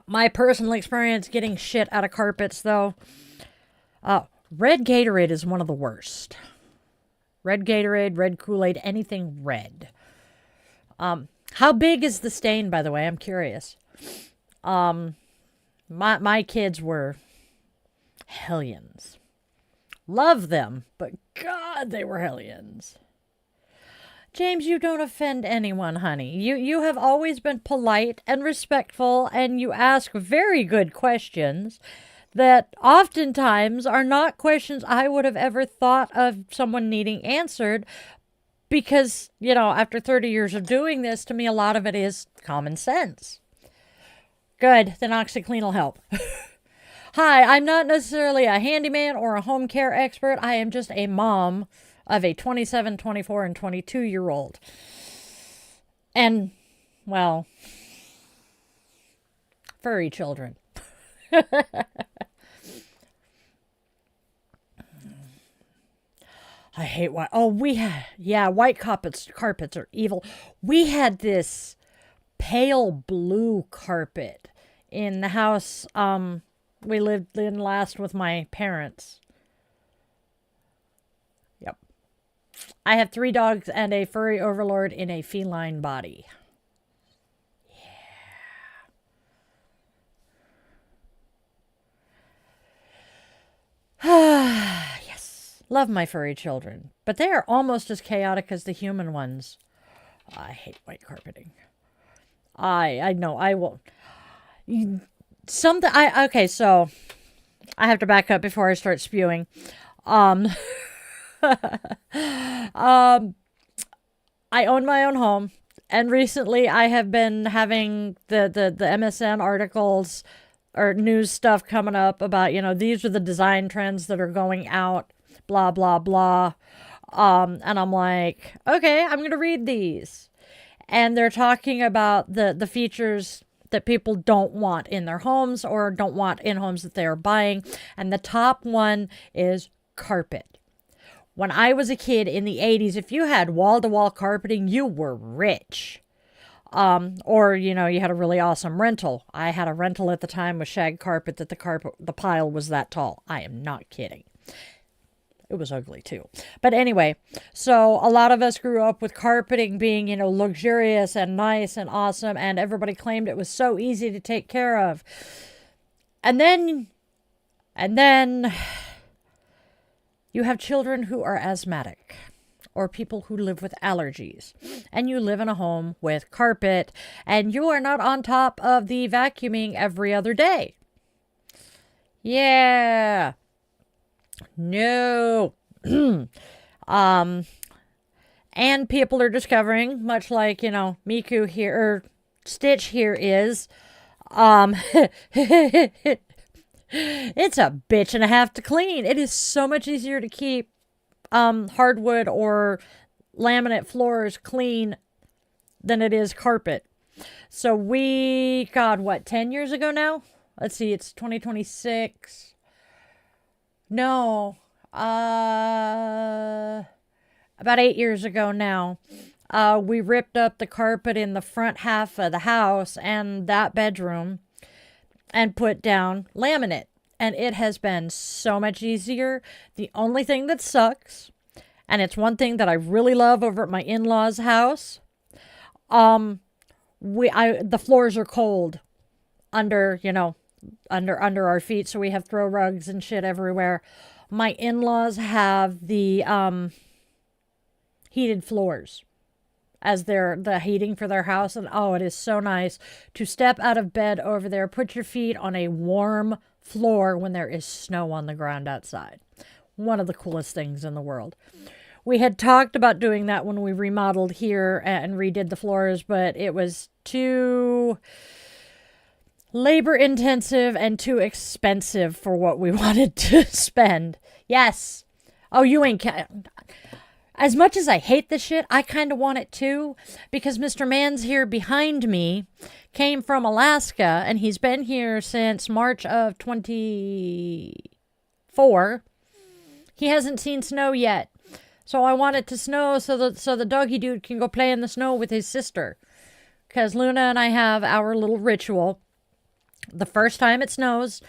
My personal experience getting shit out of carpets, though. Red Gatorade is one of the worst. Red Gatorade, red Kool-Aid, anything red. How big is the stain, by the way? I'm curious. My kids were hellions. Love them, but God, they were hellions. James, you don't offend anyone, honey. You have always been polite and respectful, and you ask very good questions that oftentimes are not questions I would have ever thought of someone needing answered, because, after 30 years of doing this, to me, a lot of it is common sense. Good, then OxyClean will help. Hi, I'm not necessarily a handyman or a home care expert. I am just a mom of a 27, 24, and 22-year-old. And, well, furry children. I hate white. Oh, white carpets are evil. We had this pale blue carpet in the house we lived in last with my parents. Yep. I have 3 dogs and a furry overlord in a feline body. Yeah. Yes. Love my furry children. But they are almost as chaotic as the human ones. I hate white carpeting. I know. I will. Okay, so I have to back up before I start spewing. I own my own home, and recently I have been having the MSN articles or news stuff coming up about, these are the design trends that are going out, blah, blah, blah. And I'm like, okay, I'm going to read these. And they're talking about the features that people don't want in their homes or don't want in homes that they are buying. And the top one is carpet. When I was a kid in the 80s, if you had wall-to-wall carpeting, you were rich. Or, you know, you had a really awesome rental. I had a rental at the time with shag carpet that the pile was that tall. I am not kidding. It was ugly too. But anyway, so a lot of us grew up with carpeting being, you know, luxurious and nice and awesome, and everybody claimed it was so easy to take care of. And then you have children who are asthmatic or people who live with allergies, and you live in a home with carpet, and you are not on top of the vacuuming every other day. Yeah. No. And people are discovering, much like, you know, Miku here, or Stitch here is, it's a bitch and a half to clean. It is so much easier to keep hardwood or laminate floors clean than it is carpet. So God, what, 10 years ago now? Let's see, it's 2026. No, about 8 years ago now. We ripped up the carpet in the front half of the house and that bedroom and put down laminate. And it has been so much easier. The only thing that sucks, and it's one thing that I really love over at my in-laws' house, the floors are cold under, you know, under our feet, so we have throw rugs and shit everywhere. My in-laws have the heated floors as the heating for their house, and oh, it is so nice to step out of bed over there, put your feet on a warm floor when there is snow on the ground outside. One of the coolest things in the world. We had talked about doing that when we remodeled here and redid the floors, but it was too labor intensive and too expensive for what we wanted to spend. Yes. Oh, you ain't. As much as I hate this shit, I kind of want it too, because Mr. Man's here behind me came from Alaska, and he's been here since March of 24. He hasn't seen snow yet. So I want it to snow so the doggy dude can go play in the snow with his sister. Because Luna and I have our little ritual. The first time it snows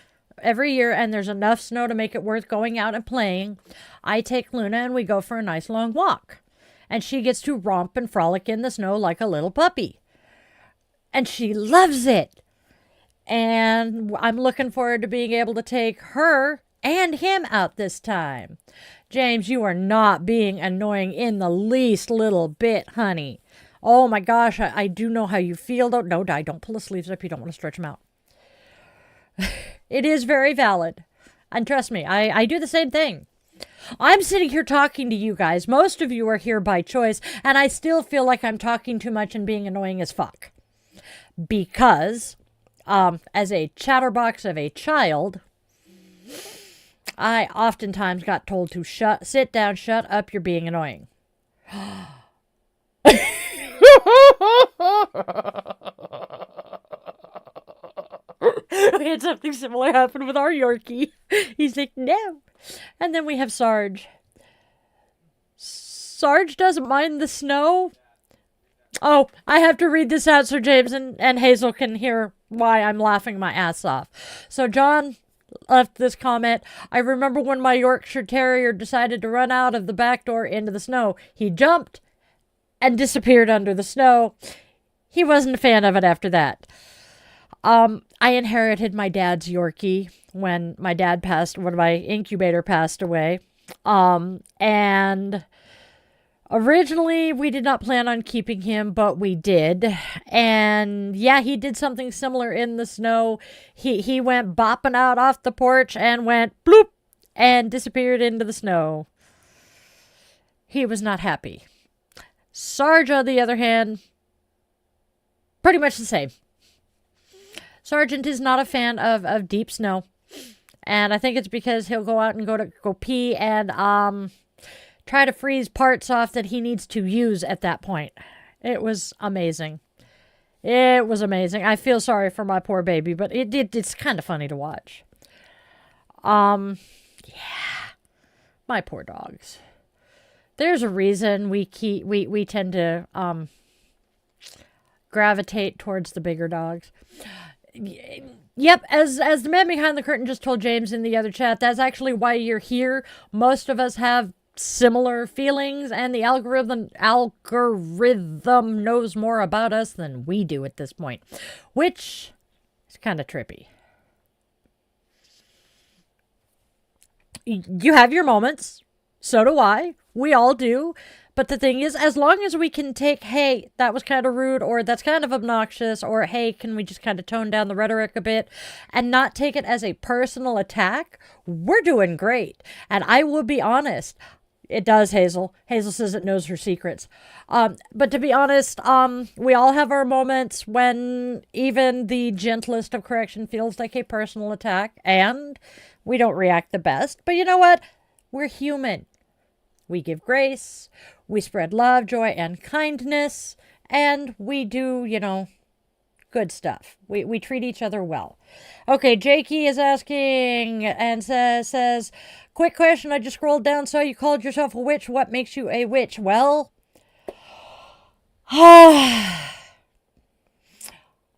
every year and there's enough snow to make it worth going out and playing, I take Luna and we go for a nice long walk. And she gets to romp and frolic in the snow like a little puppy. And she loves it. And I'm looking forward to being able to take her and him out this time. James, you are not being annoying in the least little bit, honey. Oh my gosh, I do know how you feel. Don't pull the sleeves up. You don't want to stretch them out. It is very valid. And trust me, I do the same thing. I'm sitting here talking to you guys. Most of you are here by choice, and I still feel like I'm talking too much and being annoying as fuck. Because, as a chatterbox of a child, I oftentimes got told to sit down, shut up, you're being annoying. We had something similar happen with our Yorkie. He's like, no. And then we have Sarge. Sarge doesn't mind the snow. Oh, I have to read this out so James and Hazel can hear why I'm laughing my ass off. So John left this comment. I remember when my Yorkshire Terrier decided to run out of the back door into the snow. He jumped and disappeared under the snow. He wasn't a fan of it after that. I inherited my dad's Yorkie when my incubator passed away. And originally we did not plan on keeping him, but we did. And yeah, he did something similar in the snow. He went bopping out off the porch and went bloop and disappeared into the snow. He was not happy. Sarge, on the other hand, pretty much the same. Sergeant is not a fan of deep snow. And I think it's because he'll go out and go pee and try to freeze parts off that he needs to use at that point. It was amazing. It was amazing. I feel sorry for my poor baby, but it's kind of funny to watch. Yeah. My poor dogs. There's a reason we tend to gravitate towards the bigger dogs. Yep, as the man behind the curtain just told James in the other chat, that's actually why you're here. Most of us have similar feelings, and the algorithm knows more about us than we do at this point, which is kind of trippy. You have your moments. So do I. We all do. But the thing is, as long as we can take, hey, that was kind of rude, or that's kind of obnoxious, or hey, can we just kind of tone down the rhetoric a bit and not take it as a personal attack, we're doing great. And I will be honest, it does, Hazel. Hazel says it knows her secrets. But to be honest, we all have our moments when even the gentlest of correction feels like a personal attack, and we don't react the best. But you know what? We're human. We give grace, we spread love, joy, and kindness, and we do, good stuff. We treat each other well. Okay, Jakey is asking and says, quick question, I just scrolled down, so you called yourself a witch. What makes you a witch? Well, I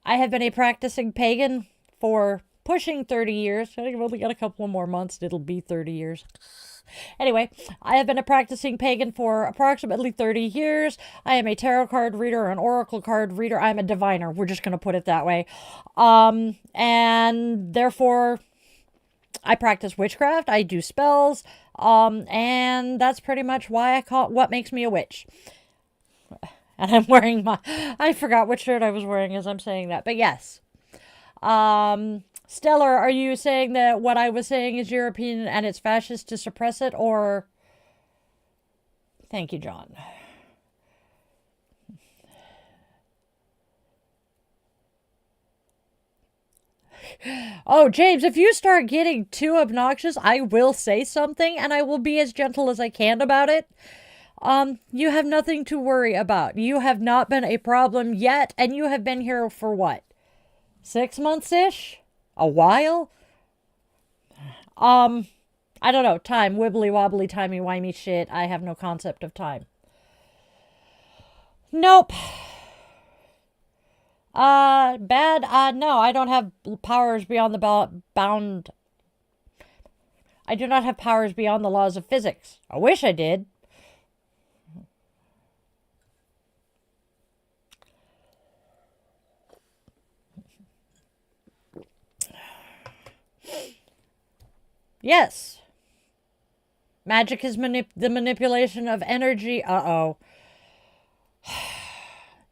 have been a practicing pagan for pushing 30 years. I think I've only got a couple more months and it'll be 30 years. Anyway, I have been a practicing pagan for approximately 30 years. I am a tarot card reader, an oracle card reader. I'm a diviner. We're just going to put it that way. And therefore, I practice witchcraft. I do spells. And that's pretty much why I call it what makes me a witch. And I'm wearing I forgot what shirt I was wearing as I'm saying that. But yes. Stellar, are you saying that what I was saying is your opinion and it's fascist to suppress it, or? Thank you, John. Oh, James, if you start getting too obnoxious, I will say something and I will be as gentle as I can about it. You have nothing to worry about. You have not been a problem yet, and you have been here for what? 6 months-ish? A while? I don't know. Time. Wibbly wobbly, timey-wimey shit. I have no concept of time. Nope. Bad? No, I don't have powers beyond the bound. I do not have powers beyond the laws of physics. I wish I did. Yes. Magic is the manipulation of energy. Uh-oh.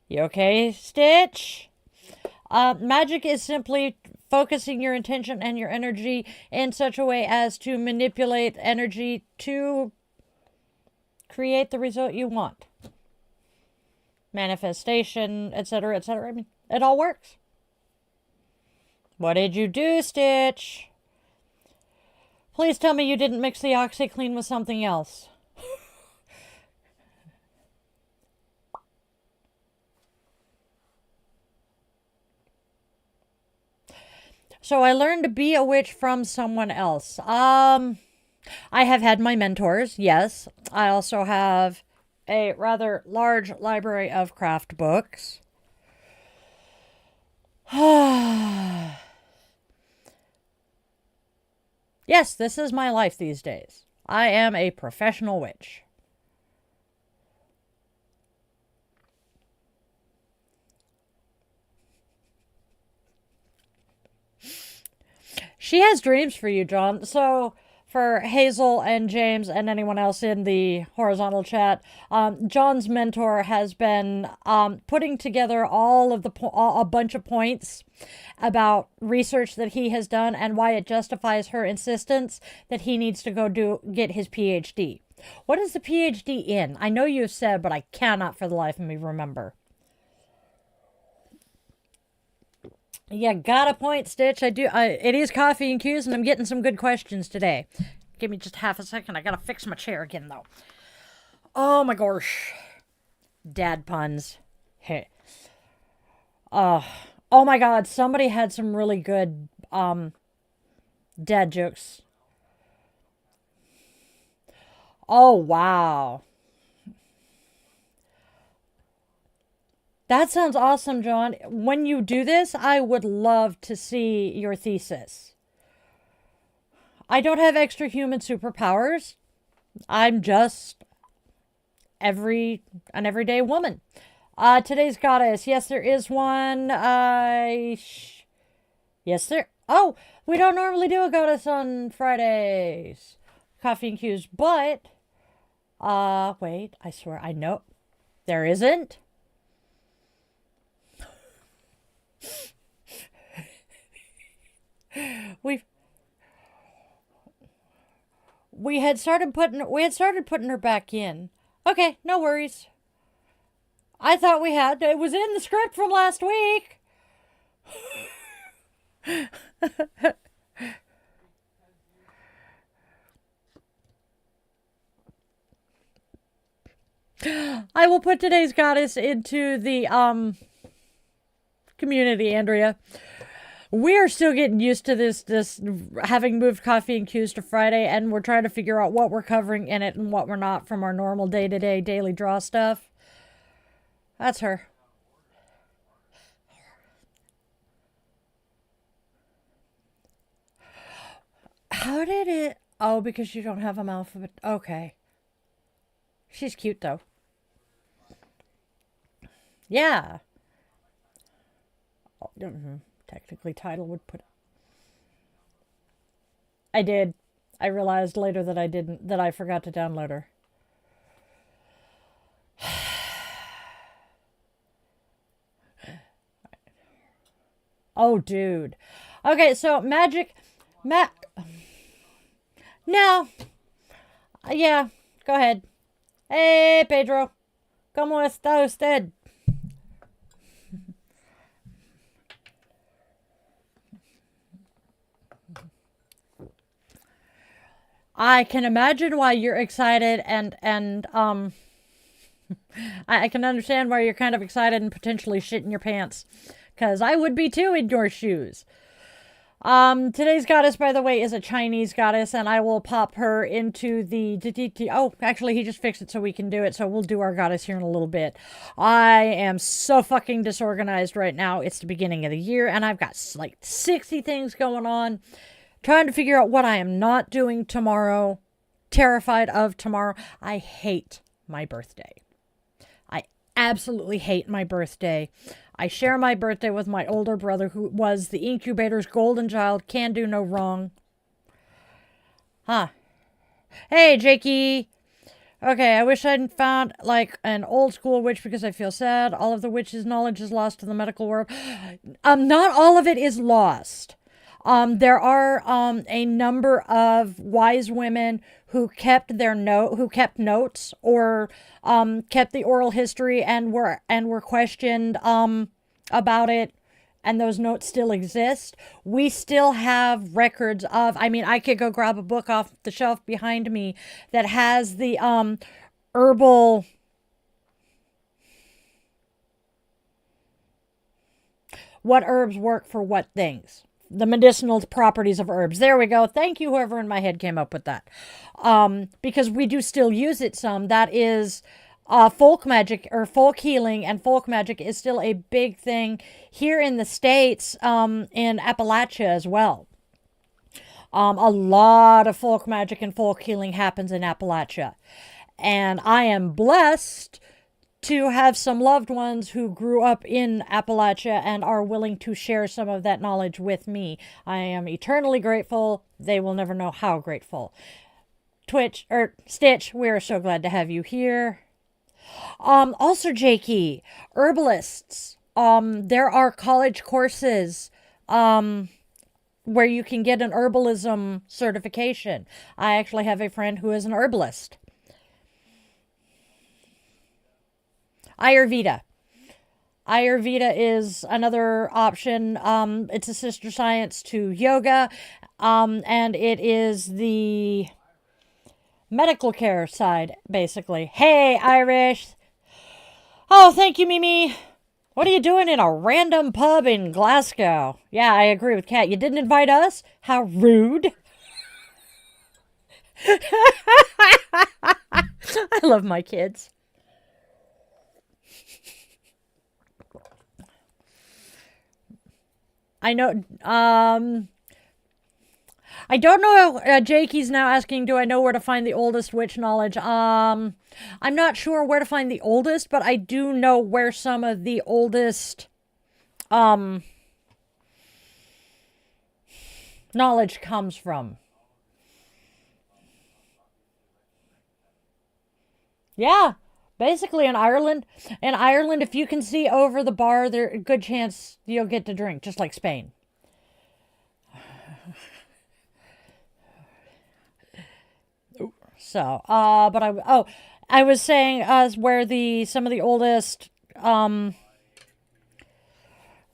You okay, Stitch? Magic is simply focusing your intention and your energy in such a way as to manipulate energy to create the result you want. Manifestation, etc., etc. I mean, it all works. What did you do, Stitch? Please tell me you didn't mix the OxyClean with something else. So I learned to be a witch from someone else. I have had my mentors, yes. I also have a rather large library of craft books. Yes, this is my life these days. I am a professional witch. She has dreams for you, John. So, for Hazel and James and anyone else in the horizontal chat, John's mentor has been putting together all of a bunch of points about research that he has done and why it justifies her insistence that he needs to go get his PhD. What is the PhD in? I know you said, but I cannot for the life of me remember. Yeah, got a point, Stitch. I do. It is Coffee and Q's, and I'm getting some good questions today. Give me just half a second. I gotta fix my chair again, though. Oh my gosh. Dad puns. Hey. Oh my god, somebody had some really good dad jokes. Oh wow. That sounds awesome, John. When you do this, I would love to see your thesis. I don't have extra human superpowers. I'm just an everyday woman. Today's goddess. Yes, there is one. Yes, there. Oh, we don't normally do a goddess on Fridays. Coffee and cues, but wait. I swear I know there isn't. We've we had started putting her back in. Okay, no worries. I thought we had. It was in the script from last week. I will put today's goddess into the community, Andrea. We are still getting used to this having moved Coffee and Cues to Friday, and we're trying to figure out what we're covering in it and what we're not from our normal day-to-day daily draw stuff. That's her. How did it... Oh, because you don't have a mouth of it. Okay. She's cute, though. Yeah. Technically, title would put... I did. I realized later that I forgot to download her. Oh, dude. Okay, so Magick... No. Yeah, go ahead. Hey, Pedro. ¿Cómo está usted? I can imagine why you're excited and I can understand why you're kind of excited and potentially shitting your pants. Because I would be too in your shoes. Today's goddess, by the way, is a Chinese goddess, and I will pop her into the... Oh, actually, he just fixed it so we can do it, so we'll do our goddess here in a little bit. I am so fucking disorganized right now. It's the beginning of the year, and I've got like 60 things going on. Trying to figure out what I am not doing tomorrow. Terrified of tomorrow. I hate my birthday. I absolutely hate my birthday. I share my birthday with my older brother, who was the incubator's golden child. Can do no wrong. Huh. Hey, Jakey. Okay, I wish I'd found, like, an old school witch because I feel sad. All of the witch's knowledge is lost to the medical world. Not all of it is lost. There are a number of wise women who kept notes or kept the oral history and were questioned about it, and those notes still exist. We still have records of... I mean, I could go grab a book off the shelf behind me that has the herbal... what herbs work for what things. The medicinal properties of herbs. There we go. Thank you, whoever in my head came up with that. Because we do still use it some. That is folk magic or folk healing, and folk magic is still a big thing here in the States, in Appalachia as well. A lot of folk magic and folk healing happens in Appalachia. And I am blessed to have some loved ones who grew up in Appalachia and are willing to share some of that knowledge with me. I am eternally grateful. They will never know how grateful. Stitch, we're so glad to have you here. Also, Jakey, herbalists. There are college courses, where you can get an herbalism certification. I actually have a friend who is an herbalist. Ayurveda. Ayurveda is another option. It's a sister science to yoga, and it is the medical care side, basically. Hey, Irish. Oh, thank you, Mimi. What are you doing in a random pub in Glasgow? Yeah, I agree with Kat. You didn't invite us? How rude. I love my kids. I know. I don't know. Jakey's now asking, do I know where to find the oldest witch knowledge? I'm not sure where to find the oldest, but I do know where some of the oldest knowledge comes from. Yeah, basically in Ireland. In Ireland, if you can see over the bar, there's a good chance you'll get to drink, just like Spain. So, I was saying where some of the oldest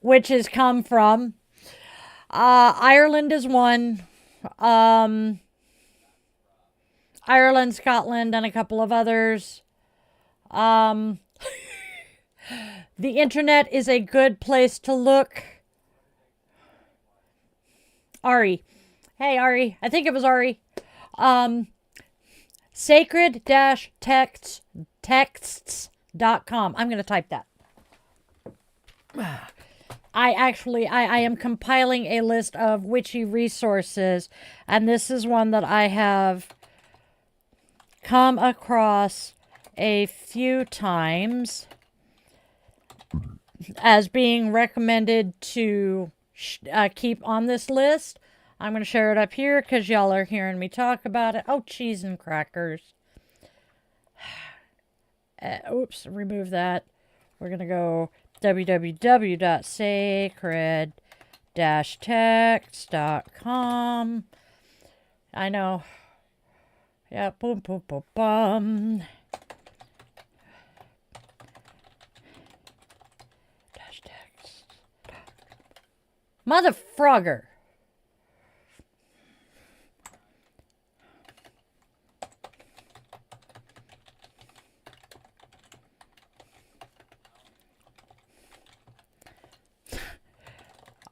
witches come from. Ireland is one. Ireland, Scotland, and a couple of others. The internet is a good place to look. Ari. Hey, Ari. I think it was Ari. Sacred-texts.com. I'm going to type that. I am compiling a list of witchy resources, and this is one that I have come across a few times as being recommended to keep on this list. I'm going to share it up here because y'all are hearing me talk about it. Oh, cheese and crackers. Oops, remove that. We're going to go www.sacred-text.com. I know. Yeah, boom, boom, boom, boom. Dash text. Motherfrogger.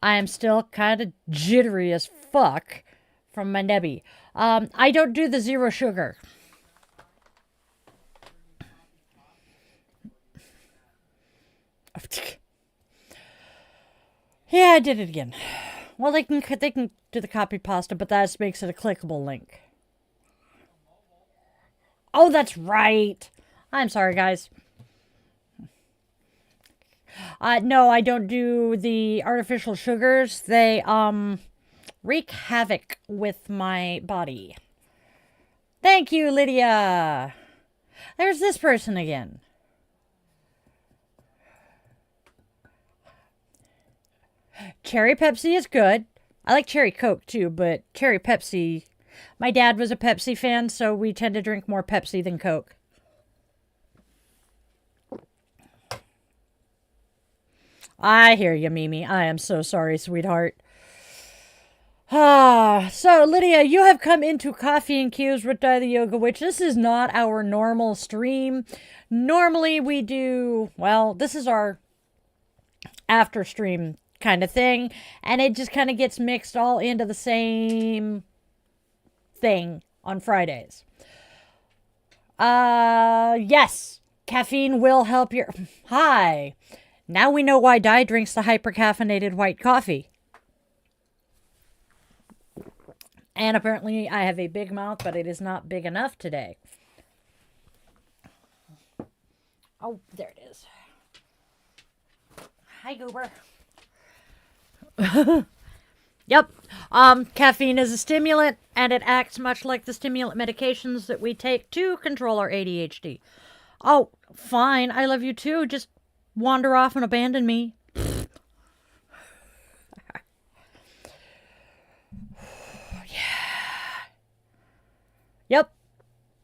I am still kind of jittery as fuck from my Nebby. I don't do the zero sugar. Yeah, I did it again. Well, they can do the copy pasta, but that makes it a clickable link. Oh, that's right. I'm sorry, guys. No, I don't do the artificial sugars. They wreak havoc with my body. Thank you, Lydia. There's this person again. Cherry Pepsi is good. I like cherry Coke too, but cherry Pepsi. My dad was a Pepsi fan, so we tend to drink more Pepsi than Coke. I hear you, Mimi. I am so sorry, sweetheart. So, Lydia, you have come into Coffee and Cubes with the Yoga Witch. This is not our normal stream. Normally we do, well, this is our after stream kind of thing, and it just kind of gets mixed all into the same thing on Fridays. Yes, caffeine will help your... Hi. Now we know why Di drinks the hypercaffeinated white coffee. And apparently I have a big mouth, but it is not big enough today. Oh, there it is. Hi, Goober. Yep. Caffeine is a stimulant, and it acts much like the stimulant medications that we take to control our ADHD. Oh, fine. I love you too. Just wander off and abandon me.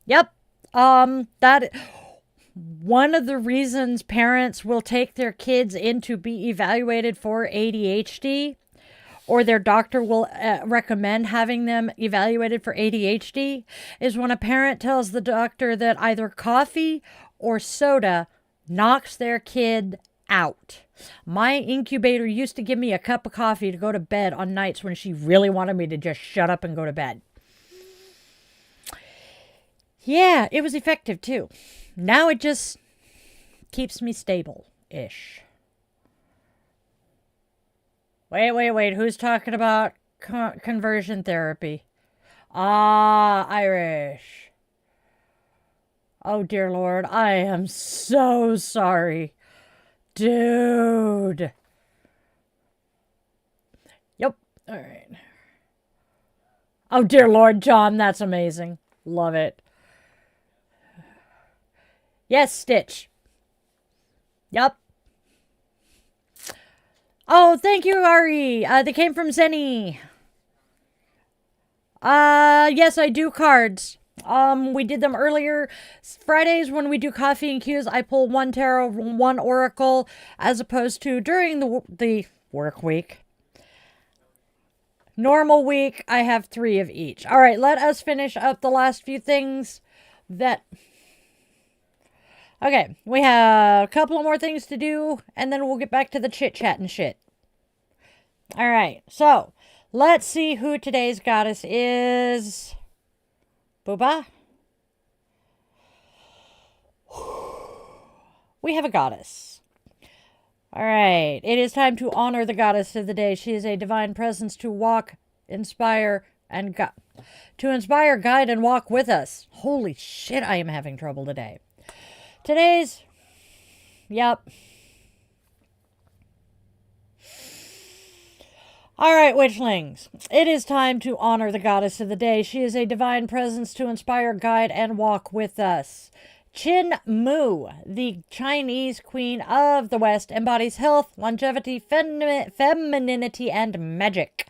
Yep. That one of the reasons parents will take their kids in to be evaluated for ADHD, or their doctor will recommend having them evaluated for ADHD, is when a parent tells the doctor that either coffee or soda knocks their kid out. My incubator used to give me a cup of coffee to go to bed on nights when she really wanted me to just shut up and go to bed. Yeah, it was effective too. Now it just keeps me stable-ish. Wait. Who's talking about conversion therapy? Ah, Irish. Oh, dear Lord. I am so sorry. Dude. Yep. All right. Oh, dear Lord, John. That's amazing. Love it. Yes, Stitch. Yep. Oh, thank you, Ari. They came from Zenny. Yes, I do cards. We did them earlier. Fridays when we do coffee and cues, I pull one tarot, one oracle, as opposed to during the work week. Normal week, I have 3 of each. All right, let us finish up the last few things that... Okay, we have a couple of more things to do, and then we'll get back to the chit-chat and shit. All right, so let's see who today's goddess is. Booba? We have a goddess. All right, it is time to honor the goddess of the day. She is a divine presence to walk, inspire, and guide and walk with us. Holy shit, I am having trouble today. Yep. All right, Witchlings. It is time to honor the goddess of the day. She is a divine presence to inspire, guide, and walk with us. Qin Mu, the Chinese queen of the West, embodies health, longevity, femininity, and magic.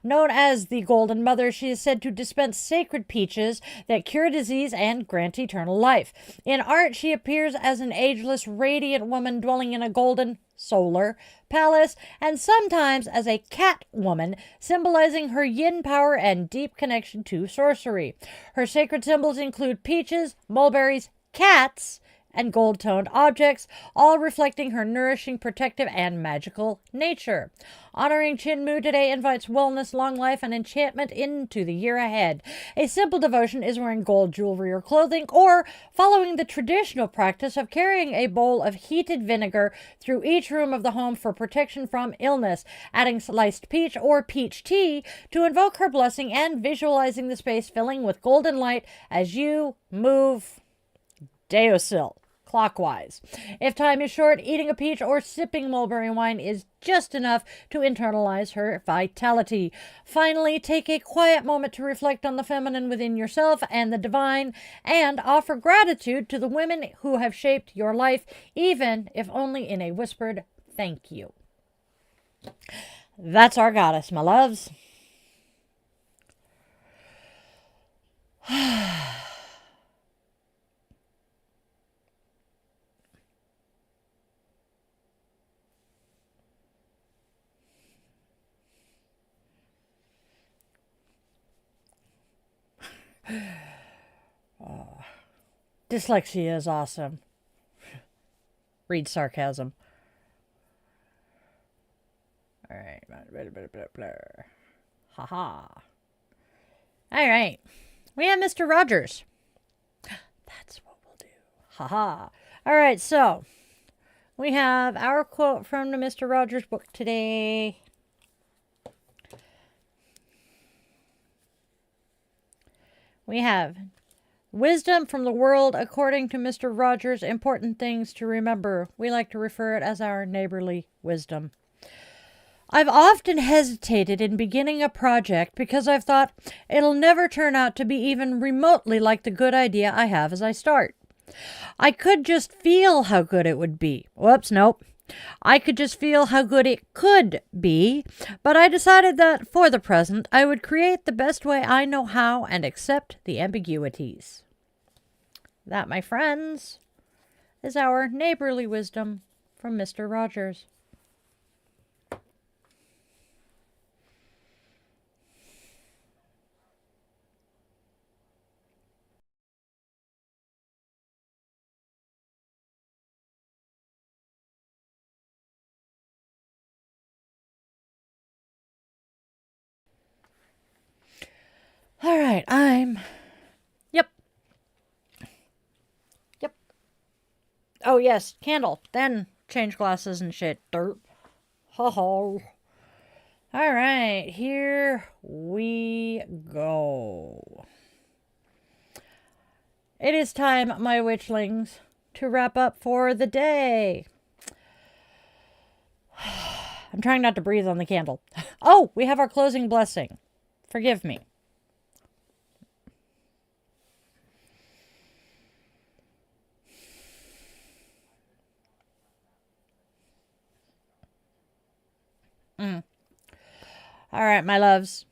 Known as the Golden Mother, she is said to dispense sacred peaches that cure disease and grant eternal life. In art, she appears as an ageless, radiant woman dwelling in a golden solar palace, and sometimes as a cat woman, symbolizing her yin power and deep connection to sorcery. Her sacred symbols include peaches, mulberries, cats, and gold-toned objects, all reflecting her nourishing, protective, and magical nature. Honoring Qin Mu today invites wellness, long life, and enchantment into the year ahead. A simple devotion is wearing gold jewelry or clothing, or following the traditional practice of carrying a bowl of heated vinegar through each room of the home for protection from illness, adding sliced peach or peach tea to invoke her blessing, and visualizing the space filling with golden light as you move Deosil clockwise. If time is short, eating a peach or sipping mulberry wine is just enough to internalize her vitality. Finally, take a quiet moment to reflect on the feminine within yourself and the divine, and offer gratitude to the women who have shaped your life, even if only in a whispered thank you. That's our goddess, my loves. Dyslexia is awesome. Read sarcasm. All right. Haha. All right. We have Mr. Rogers. That's what we'll do. Haha. All right. So we have our quote from the Mr. Rogers book today. We have wisdom from the world according to Mr. Rogers. Important things to remember. We like to refer it as our neighborly wisdom. I've often hesitated in beginning a project because I've thought it'll never turn out to be even remotely like the good idea I have as I start. I could just feel how good it would be. Whoops, nope. I could just feel how good it could be, but I decided that, for the present, I would create the best way I know how and accept the ambiguities. That, my friends, is our neighborly wisdom from Mr. Rogers. All right, Yep. Oh, yes, candle. Then change glasses and shit. Derp. Ho ho. All right, here we go. It is time, my witchlings, to wrap up for the day. I'm trying not to breathe on the candle. Oh, we have our closing blessing. Forgive me. All right, my loves.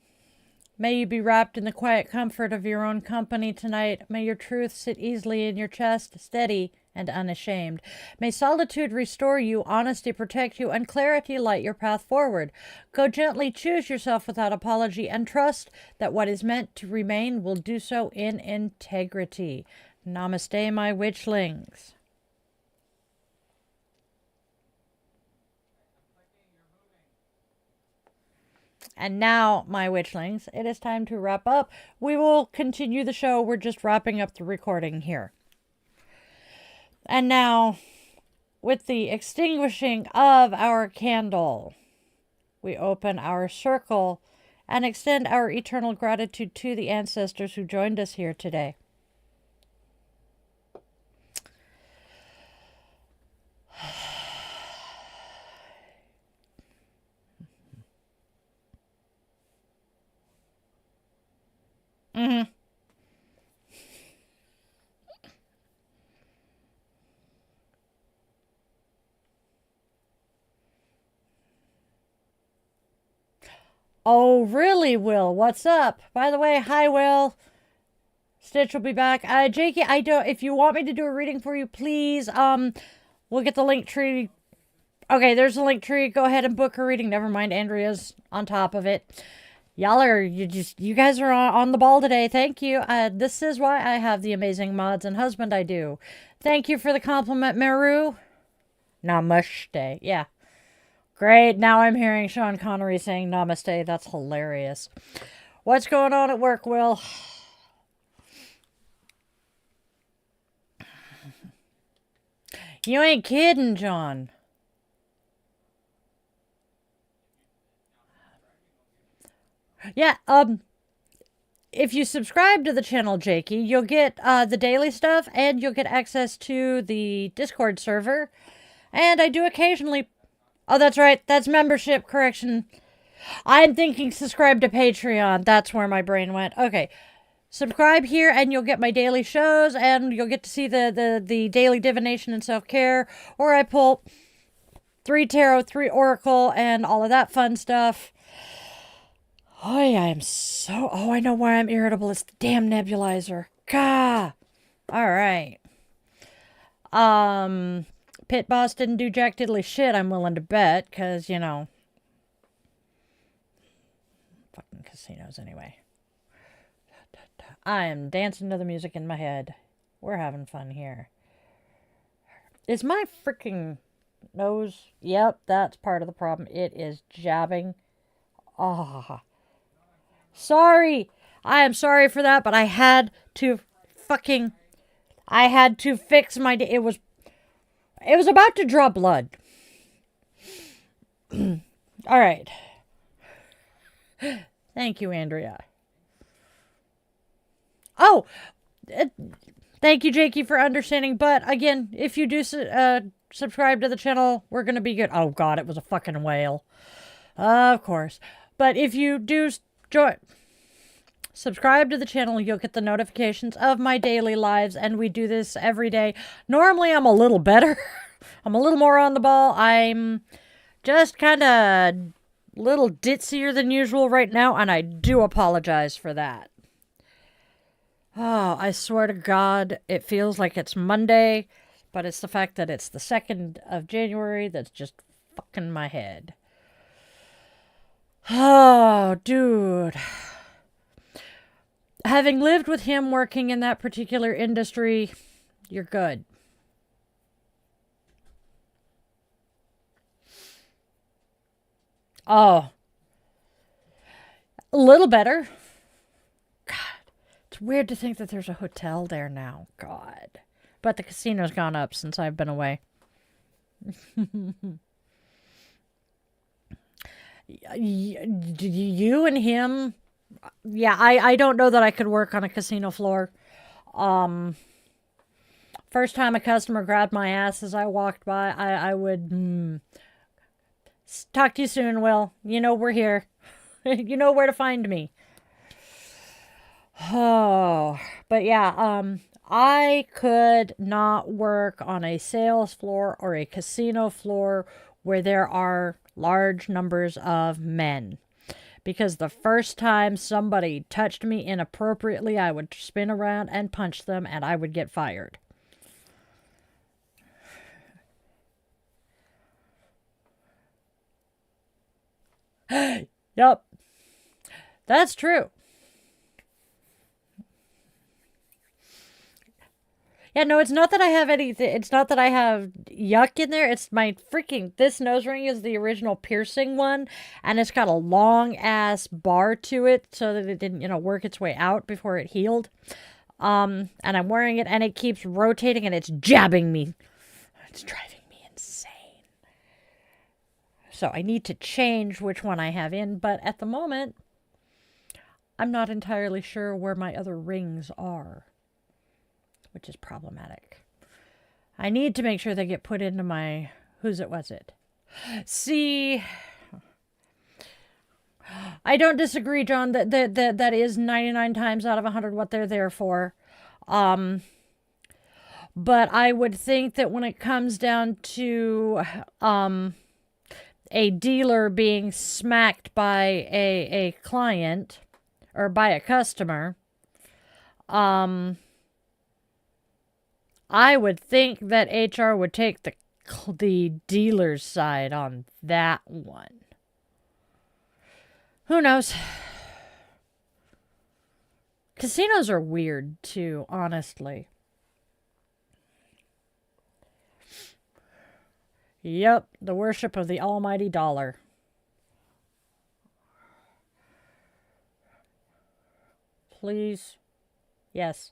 May you be wrapped in the quiet comfort of your own company tonight. May your truth sit easily in your chest, steady and unashamed. May solitude restore you, honesty protect you, and clarity light your path forward. Go gently, choose yourself without apology, and trust that what is meant to remain will do so in integrity. Namaste, my witchlings. And now, my witchlings, it is time to wrap up. We will continue the show. We're just wrapping up the recording here. And now, with the extinguishing of our candle, we open our circle and extend our eternal gratitude to the ancestors who joined us here today. Oh, really, Will? What's up? By the way, hi, Will. Stitch will be back. Jakey, I don't. If you want me to do a reading for you, please. We'll get the link tree. Okay, there's a link tree. Go ahead and book a reading. Never mind, Andrea's on top of it. Y'all are you guys are on the ball today. Thank you. This is why I have the amazing mods and husband I do. Thank you for the compliment, Meru. Namaste. Yeah. Great. Now I'm hearing Sean Connery saying namaste. That's hilarious. What's going on at work, Will? You ain't kidding, John. Yeah, if you subscribe to the channel, Jakey, you'll get the daily stuff and you'll get access to the Discord server. And I do occasionally... Oh, that's right. That's membership. Correction. I'm thinking subscribe to Patreon. That's where my brain went. Okay. Subscribe here and you'll get my daily shows and you'll get to see the daily divination and self-care, where I pull 3 tarot, 3 oracle, and all of that fun stuff. Oh, yeah, I'm so... Oh, I know why I'm irritable. It's the damn nebulizer. Gah! All right. Pit Boss didn't do jack diddly shit, I'm willing to bet, because, you know... Fucking casinos, anyway. I am dancing to the music in my head. We're having fun here. Is my freaking nose... Yep, that's part of the problem. It is jabbing. Ah. Sorry. I am sorry for that, but I had to fucking... I had to fix my... It was about to draw blood. All right. Thank you, Andrea. Oh, thank you, Jakey, for understanding. But again, if you do subscribe to the channel, we're going to be good. Oh, God, it was a fucking whale. Of course. But if you do subscribe to the channel, you'll get the notifications of my daily lives, and we do this every day. Normally, I'm a little better. I'm a little more on the ball. I'm just kind of a little ditzier than usual right now, and I do apologize for that. Oh, I swear to God, it feels like it's Monday, but it's the fact that it's the 2nd of January that's just fucking my head. Oh, dude. Having lived with him working in that particular industry, you're good. Oh. A little better. God. It's weird to think that there's a hotel there now. God. But the casino's gone up since I've been away. You and him. Yeah, I don't know that I could work on a casino floor. First time a customer grabbed my ass as I walked by, I would talk to you soon, Will. You know we're here. You know where to find me. Oh, but yeah, I could not work on a sales floor or a casino floor where there are large numbers of men. Because the first time somebody touched me inappropriately, I would spin around and punch them and I would get fired. Yup, that's true. Yeah, no, it's not that I have anything. It's not that I have yuck in there. It's my freaking. This nose ring is the original piercing one, and it's got a long ass bar to it so that it didn't, work its way out before it healed. And I'm wearing it, and it keeps rotating, and it's jabbing me. It's driving me insane. So I need to change which one I have in, but at the moment, I'm not entirely sure where my other rings are, which is problematic. I need to make sure they get put into my... Whose it was it? See... I don't disagree, John. That is 99 times out of 100 what they're there for. But I would think that when it comes down to a dealer being smacked by a client or by a customer, I would think that HR would take the dealer's side on that one. Who knows? Casinos are weird too, honestly. Yep, the worship of the almighty dollar. Please. Yes.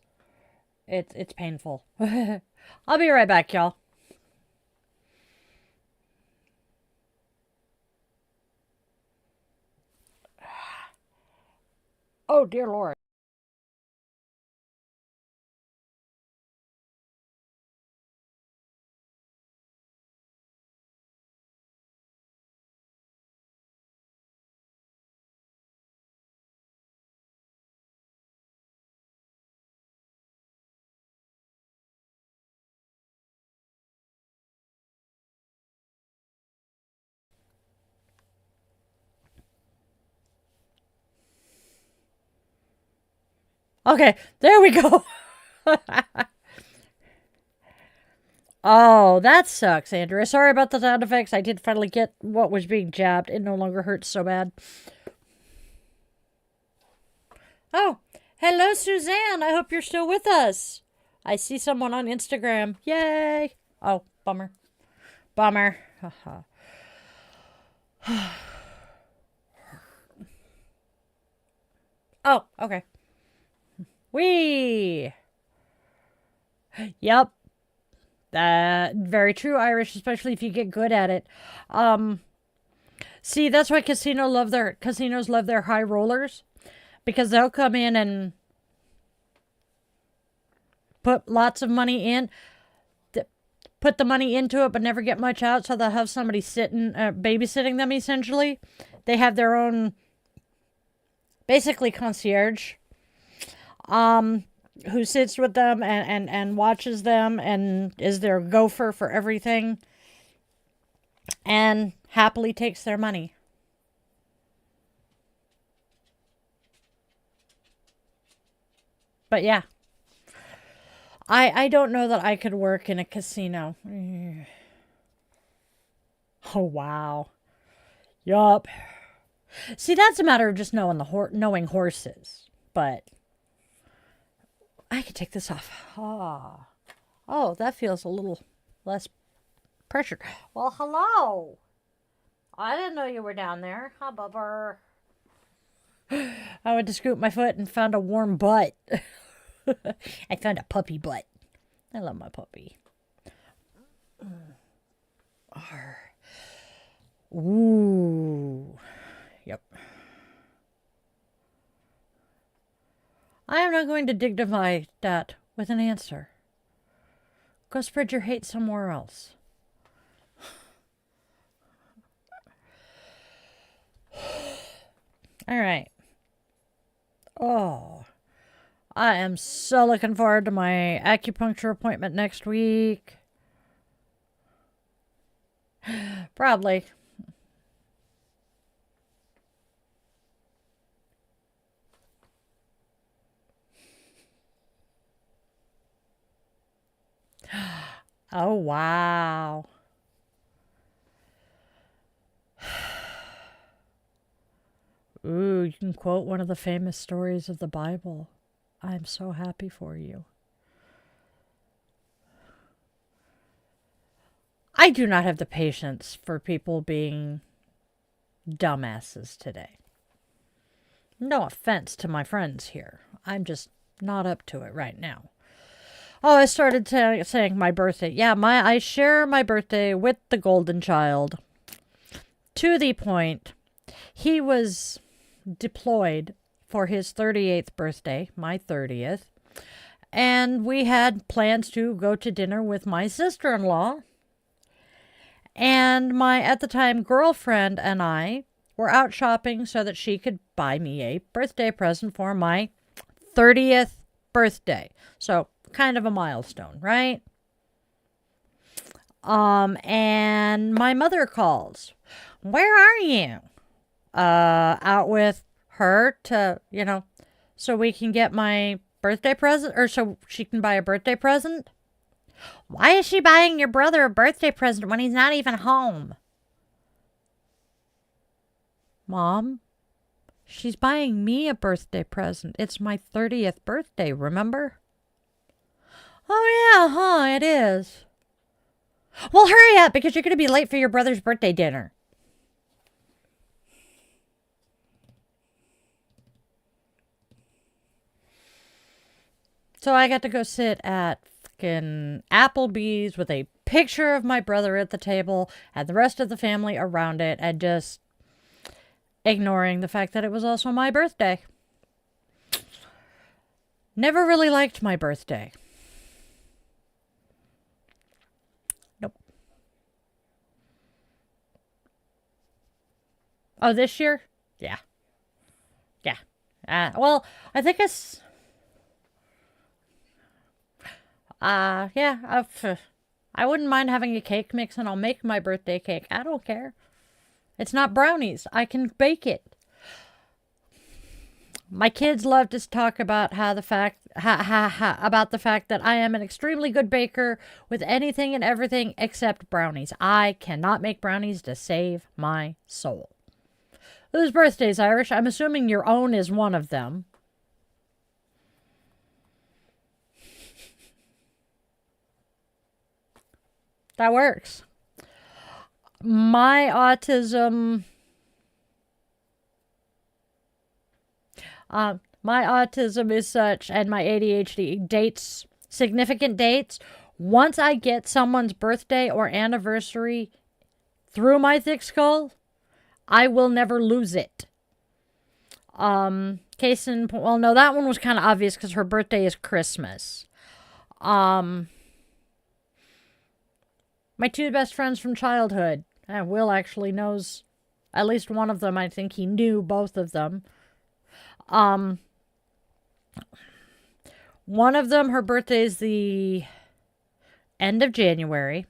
It's painful. I'll be right back, y'all. Oh, dear Lord. Okay, there we go. Oh, that sucks, Andrea. Sorry about the sound effects. I did finally get what was being jabbed. It no longer hurts so bad. Oh, hello, Suzanne. I hope you're still with us. I see someone on Instagram. Yay. Oh, bummer. Bummer. Oh, okay. Wee. Yep. Very true, Irish, especially if you get good at it. See, that's why casinos love their high rollers, because they'll come in and put lots of money in, put the money into it, but never get much out. So they'll have somebody babysitting them. Essentially, they have their own, basically concierge, who sits with them and watches them and is their gopher for everything and happily takes their money. But yeah, I don't know that I could work in a casino. Oh, wow. Yup. See, that's a matter of just knowing horses. But I could take this off. Oh, that feels a little less pressured. Well, hello. I didn't know you were down there. Huh, bubber. I went to scoop my foot and found a warm butt. I found a puppy butt. I love my puppy. Ooh. I am not going to dignify that with an answer. Go spread your hate somewhere else. All right. Oh, I am so looking forward to my acupuncture appointment next week. Probably. Oh, wow. Ooh, you can quote one of the famous stories of the Bible. I'm so happy for you. I do not have the patience for people being dumbasses today. No offense to my friends here. I'm just not up to it right now. Oh, I started saying my birthday. Yeah, I share my birthday with the golden child. To the point, he was deployed for his 38th birthday, my 30th. And we had plans to go to dinner with my sister-in-law. And my, at the time, girlfriend and I were out shopping so that she could buy me a birthday present for my 30th birthday. So, kind of a milestone, right? And my mother calls. Where are you? Out with her to, so we can get my birthday present, or so she can buy a birthday present. Why is she buying your brother a birthday present when he's not even home? Mom, she's buying me a birthday present. It's my 30th birthday, remember? Oh, yeah, huh, it is. Well, hurry up, because you're going to be late for your brother's birthday dinner. So I got to go sit at fucking Applebee's with a picture of my brother at the table and the rest of the family around it, and just ignoring the fact that it was also my birthday. Never really liked my birthday. Nope. Oh, this year? Yeah. Yeah. Well, I think it's... yeah. I wouldn't mind having a cake mix, and I'll make my birthday cake. I don't care. It's not brownies. I can bake it. My kids love to talk about about the fact that I am an extremely good baker with anything and everything except brownies. I cannot make brownies to save my soul. Whose birthday's Irish? I'm assuming your own is one of them. That works. My autism... my autism is such, and my ADHD, dates, significant dates. Once I get someone's birthday or anniversary through my thick skull, I will never lose it. Case in point, well, no, that one was kind of obvious because her birthday is Christmas. My two best friends from childhood. Will actually knows at least one of them. I think he knew both of them. One of them, her birthday is the end of January.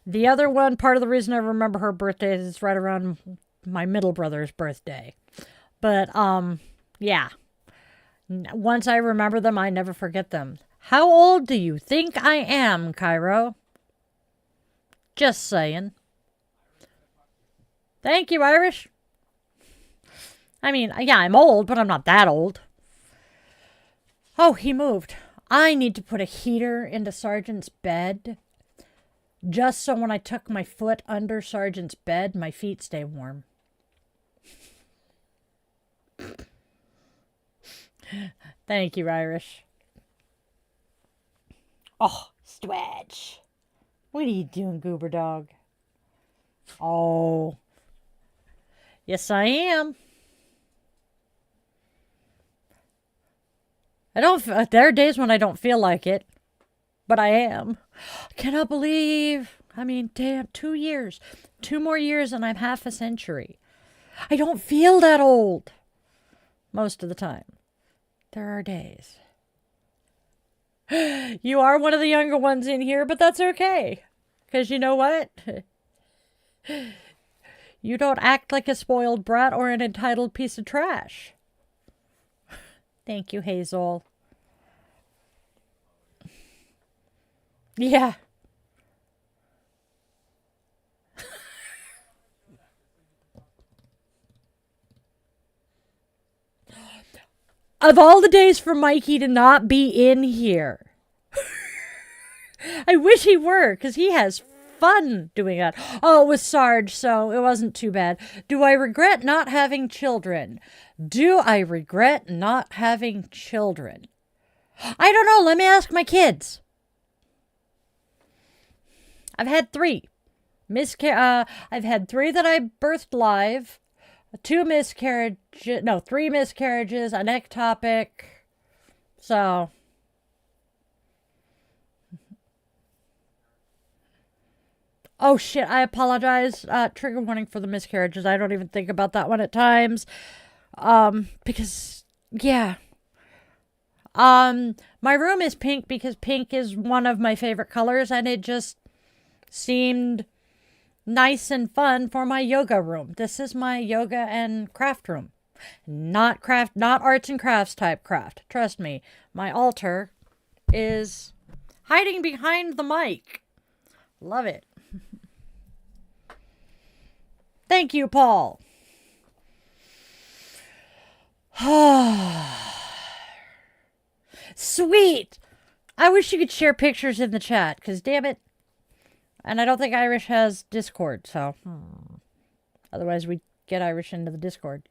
The other one, part of the reason I remember her birthday is right around my middle brother's birthday. But, yeah. Once I remember them, I never forget them. How old do you think I am, Cairo? Just saying. Thank you, Irish. I mean, yeah, I'm old, but I'm not that old. Oh, he moved. I need to put a heater into Sergeant's bed, just so when I tuck my foot under Sergeant's bed, my feet stay warm. Thank you, Irish. Oh, Stretch. What are you doing, Goober Dog? Oh. Yes, I am. There are days when I don't feel like it, but I am. I cannot believe. I mean, damn, 2 years. 2 more years and I'm half a century. I don't feel that old most of the time. There are days. You are one of the younger ones in here, but that's okay. Because you know what? You don't act like a spoiled brat or an entitled piece of trash. Thank you, Hazel. Yeah. Of all the days for Mikey to not be in here. I wish he were, because he has fun doing that. Oh, it was Sarge, so it wasn't too bad. Do I regret not having children? Do I regret not having children? I don't know. Let me ask my kids. I've had 3. I've had 3 that I birthed live. 3 miscarriages, an ectopic. So. Oh shit, I apologize. Trigger warning for the miscarriages. I don't even think about that one at times. Because, yeah. My room is pink because pink is one of my favorite colors, and it just seemed nice and fun for my yoga room. This is my yoga and craft room. Not arts and crafts type craft. Trust me, my altar is hiding behind the mic. Love it. Thank you, Paul. Sweet. I wish you could share pictures in the chat, because damn it. And I don't think Irish has Discord, so. Otherwise, we'd get Irish into the Discord.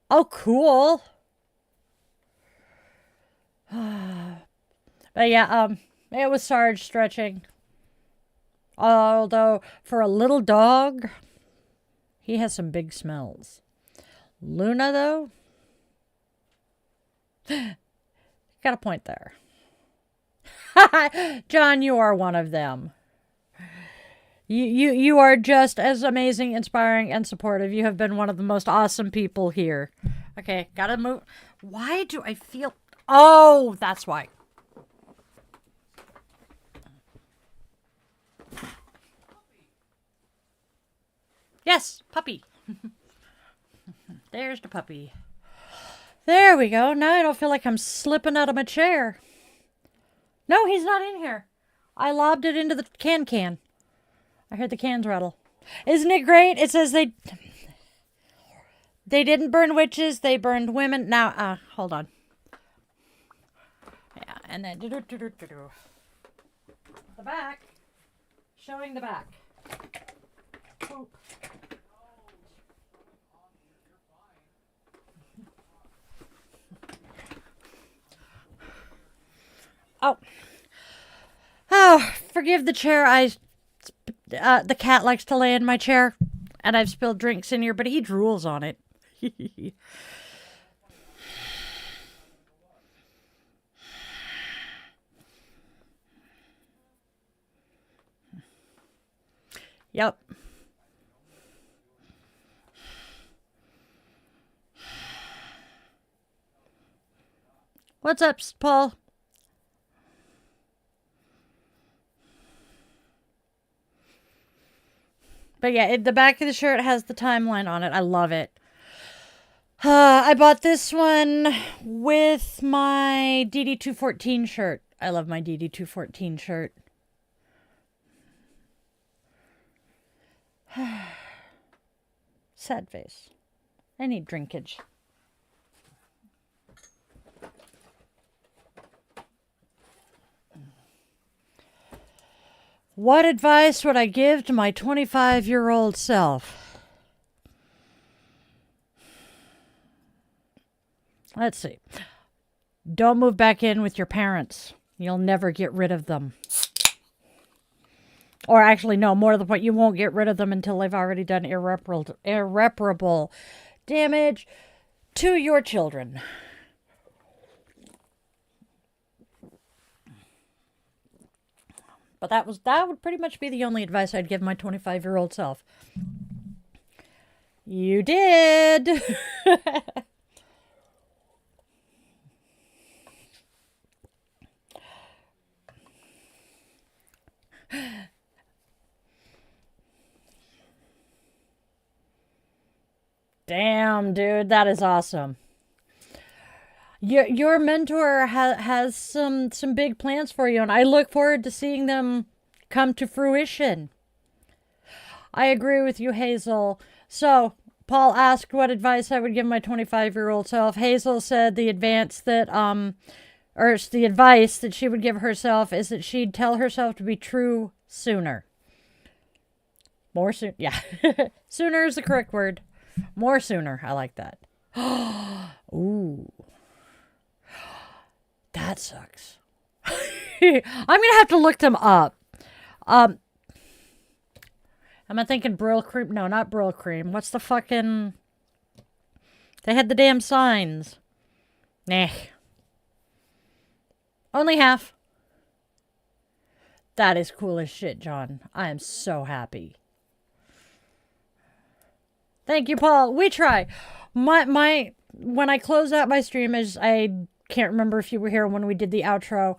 Oh, cool. But yeah, it was Sarge stretching. Although, for a little dog, he has some big smells. Luna, though? Got a point there. John, you are one of them. You are just as amazing, inspiring, and supportive. You have been one of the most awesome people here. Okay, gotta move. Why do I feel... Oh, that's why. Yes, puppy. There's the puppy. There we go. Now I don't feel like I'm slipping out of my chair. No, he's not in here. I lobbed it into the can. I heard the cans rattle. Isn't it great? It says they didn't burn witches. They burned women. Now, hold on. Yeah, and then the back. Showing the back. Poop. Oh, forgive the chair. The cat likes to lay in my chair, and I've spilled drinks in here, but he drools on it. Yep. What's up, Paul? But yeah, the back of the shirt has the timeline on it. I love it. I bought this one with my DD214 shirt. I love my DD214 shirt. Sad face. I need drinkage. What advice would I give to my 25-year-old self? Let's see. Don't move back in with your parents. You'll never get rid of them. Or actually, no, more to the point, you won't get rid of them until they've already done irreparable damage to your children. But that would pretty much be the only advice I'd give my 25-year-old self. You did. Damn, dude, that is awesome. Your mentor has some big plans for you, and I look forward to seeing them come to fruition. I agree with you, Hazel. So, Paul asked what advice I would give my 25-year-old self. Hazel said the advice that she would give herself is that she'd tell herself to be true sooner. More soon, yeah. Sooner is the correct word. More sooner. I like that. Ooh. That sucks. I'm gonna have to look them up. Am I thinking Brill Cream? No, not Brill Cream. What's the fucking... They had the damn signs. Nah. Only half. That is cool as shit, John. I am so happy. Thank you, Paul. We try. When I close out my stream, as I can't remember if you were here when we did the outro.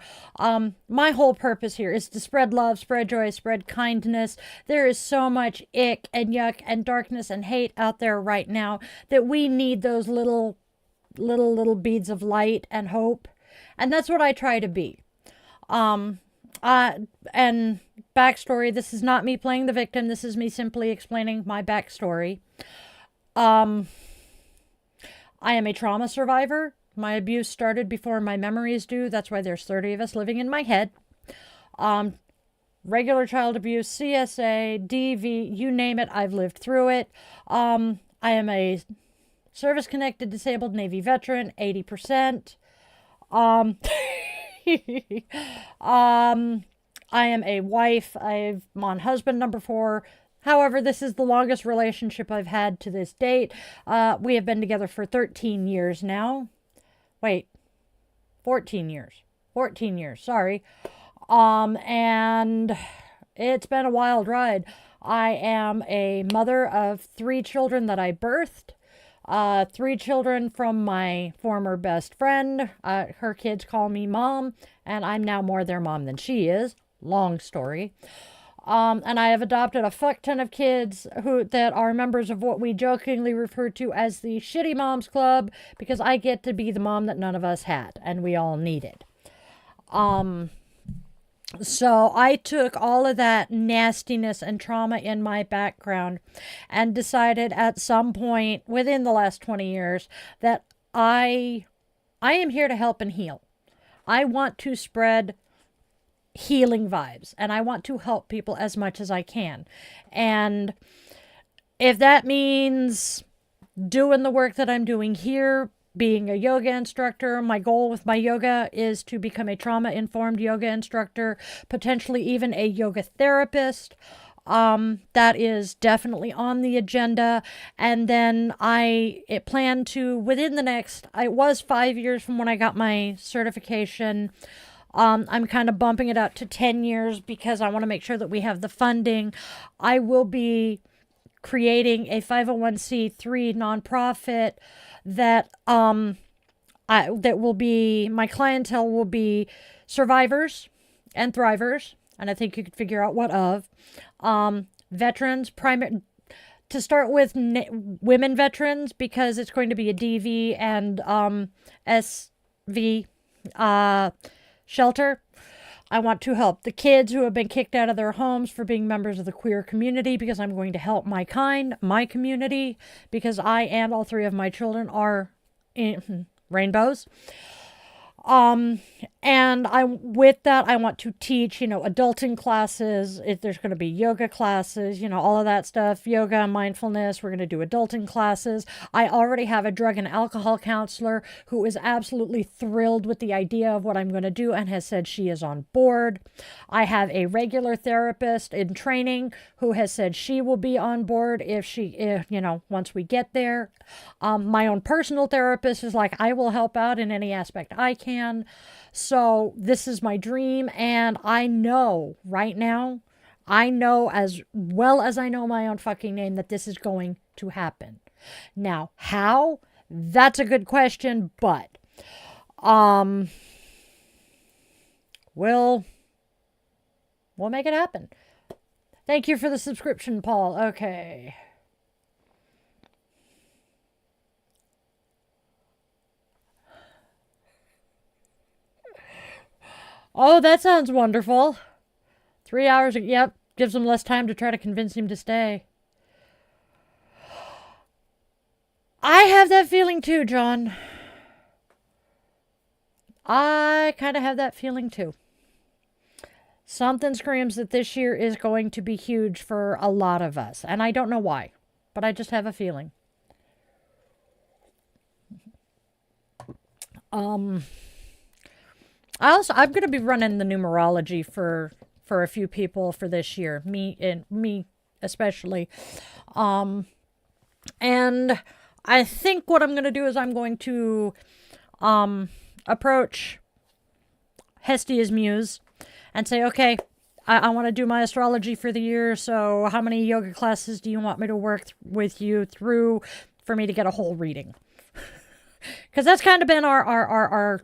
My whole purpose here is to spread love, spread joy, spread kindness. There is so much ick and yuck and darkness and hate out there right now that we need those little beads of light and hope. And that's what I try to be. And backstory, this is not me playing the victim. This is me simply explaining my backstory. I am a trauma survivor. My abuse started before my memories do. That's why there's 30 of us living in my head. Regular child abuse, CSA, DV, you name it, I've lived through it. I am a service-connected disabled Navy veteran, 80%. I am a wife. I'm on husband number 4. However, this is the longest relationship I've had to this date. We have been together for 13 years now. Wait, 14 years. 14 years, sorry. And it's been a wild ride. I am a mother of 3 children that I birthed. 3 children from my former best friend. Her kids call me mom, and I'm now more their mom than she is. Long story. And I have adopted a fuck ton of kids that are members of what we jokingly refer to as the Shitty Moms Club, because I get to be the mom that none of us had, and we all needed. So I took all of that nastiness and trauma in my background and decided at some point within the last 20 years that I am here to help and heal. I want to spread healing vibes, and I want to help people as much as I can. And if that means doing the work that I'm doing here, being a yoga instructor, my goal with my yoga is to become a trauma-informed yoga instructor, potentially even a yoga therapist. That is definitely on the agenda. And then I plan to, within the next, it was 5 years from when I got my certification. I'm kind of bumping it out to 10 years because I want to make sure that we have the funding. I will be creating a 501c3 nonprofit that that will be, my clientele will be survivors and thrivers, and I think you could figure out what of. Veterans, to start with women veterans, because it's going to be a DV and SV shelter. I want to help the kids who have been kicked out of their homes for being members of the queer community, because I'm going to help my kind, my community, because I and all 3 of my children are rainbows. And with that, I want to teach, adulting classes. There's going to be yoga classes, all of that stuff, yoga, mindfulness. We're going to do adulting classes. I already have a drug and alcohol counselor who is absolutely thrilled with the idea of what I'm going to do and has said she is on board. I have a regular therapist in training who has said she will be on board if once we get there. My own personal therapist is like, I will help out in any aspect I can. So so this is my dream, and I know right now, I know as well as I know my own fucking name that this is going to happen. Now, how? That's a good question, but we'll make it happen. Thank you for the subscription, Paul. Okay. Oh, that sounds wonderful. 3 hours, yep, gives them less time to try to convince him to stay. I have that feeling too, John. I kind of have that feeling too. Something screams that this year is going to be huge for a lot of us. And I don't know why, but I just have a feeling. I'm going to be running the numerology for a few people for this year. Me especially. And I think what I'm going to do is I'm going to approach Hestia's muse and say, okay, I want to do my astrology for the year, so how many yoga classes do you want me to work with you through for me to get a whole reading? Because that's kind of been our